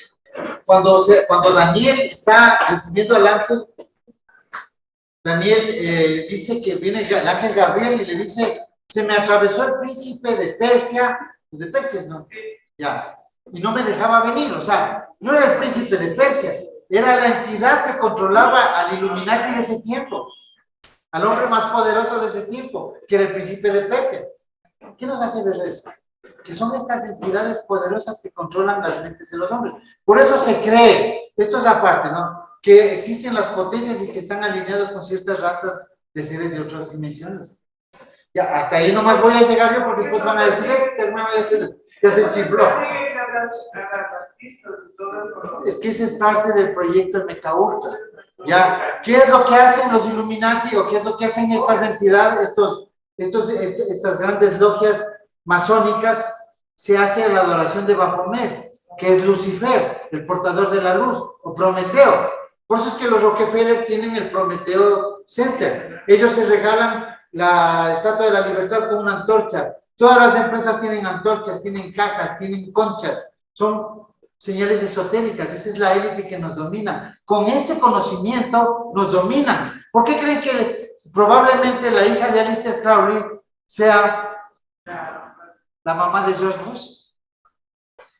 Cuando Daniel está recibiendo al ángel, Daniel dice que viene el ángel Gabriel y le dice, se me atravesó el príncipe de Persia, ¿no? Ya, y no me dejaba venir, o sea, no era el príncipe de Persia, era la entidad que controlaba al Illuminati de ese tiempo, al hombre más poderoso de ese tiempo, que era el príncipe de Persia. ¿Qué nos hace ver eso? Que son estas entidades poderosas que controlan las mentes de los hombres. Por eso se cree, esto es aparte, ¿no? Que existen las potencias y que están alineados con ciertas razas de seres de otras dimensiones. Ya, hasta ahí nomás voy a llegar yo porque después van a decir, hermano, ya se chifló. Es que ese es parte del proyecto Meca Ultra. Ya, ¿qué es lo que hacen los Illuminati o qué es lo que hacen estas entidades, estas grandes logias masónicas? Se hace la adoración de Baphomet, que es Lucifer, el portador de la luz, o Prometeo. Por eso es que los Rockefeller tienen el Prometeo Center. Ellos se regalan la Estatua de la Libertad con una antorcha. Todas las empresas tienen antorchas, tienen cajas, tienen conchas. Son señales esotéricas. Esa es la élite que nos domina. Con este conocimiento nos dominan. ¿Por qué creen que probablemente la hija de Aleister Crowley sea la mamá de George Bush.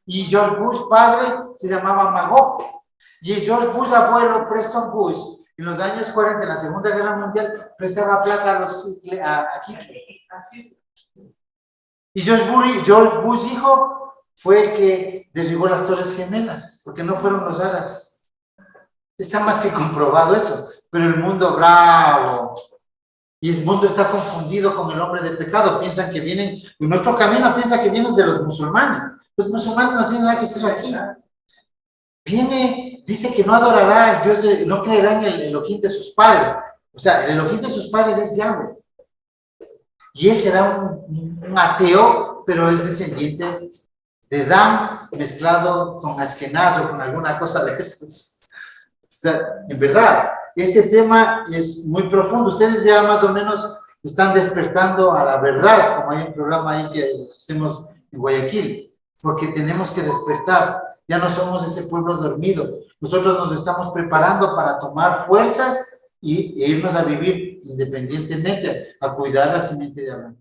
Y George Bush, padre, se llamaba Magog. Y George Bush, abuelo, Preston Bush, en los años 40, en la Segunda Guerra Mundial, prestaba plata a Hitler. Y George Bush, hijo, fue el que derribó las Torres Gemelas, porque no fueron los árabes. Está más que comprobado eso. Pero el mundo bravo, y el mundo está confundido con el hombre de pecado. Piensan que vienen, en nuestro camino piensa que vienen de los musulmanes. Los musulmanes no tienen nada que hacer aquí. Viene, dice que no adorará al Dios, no creerá en el Elohim de sus padres. O sea, el Elohim de sus padres es Yahweh. Y él será un ateo, pero es descendiente de Dan mezclado con Ashkenaz o con alguna cosa de esas. O sea, en verdad, este tema es muy profundo. Ustedes ya más o menos están despertando a la verdad, como hay un programa ahí que hacemos en Guayaquil, porque tenemos que despertar. Ya no somos ese pueblo dormido. Nosotros nos estamos preparando para tomar fuerzas e irnos a vivir independientemente, a cuidar la simiente de Abraham.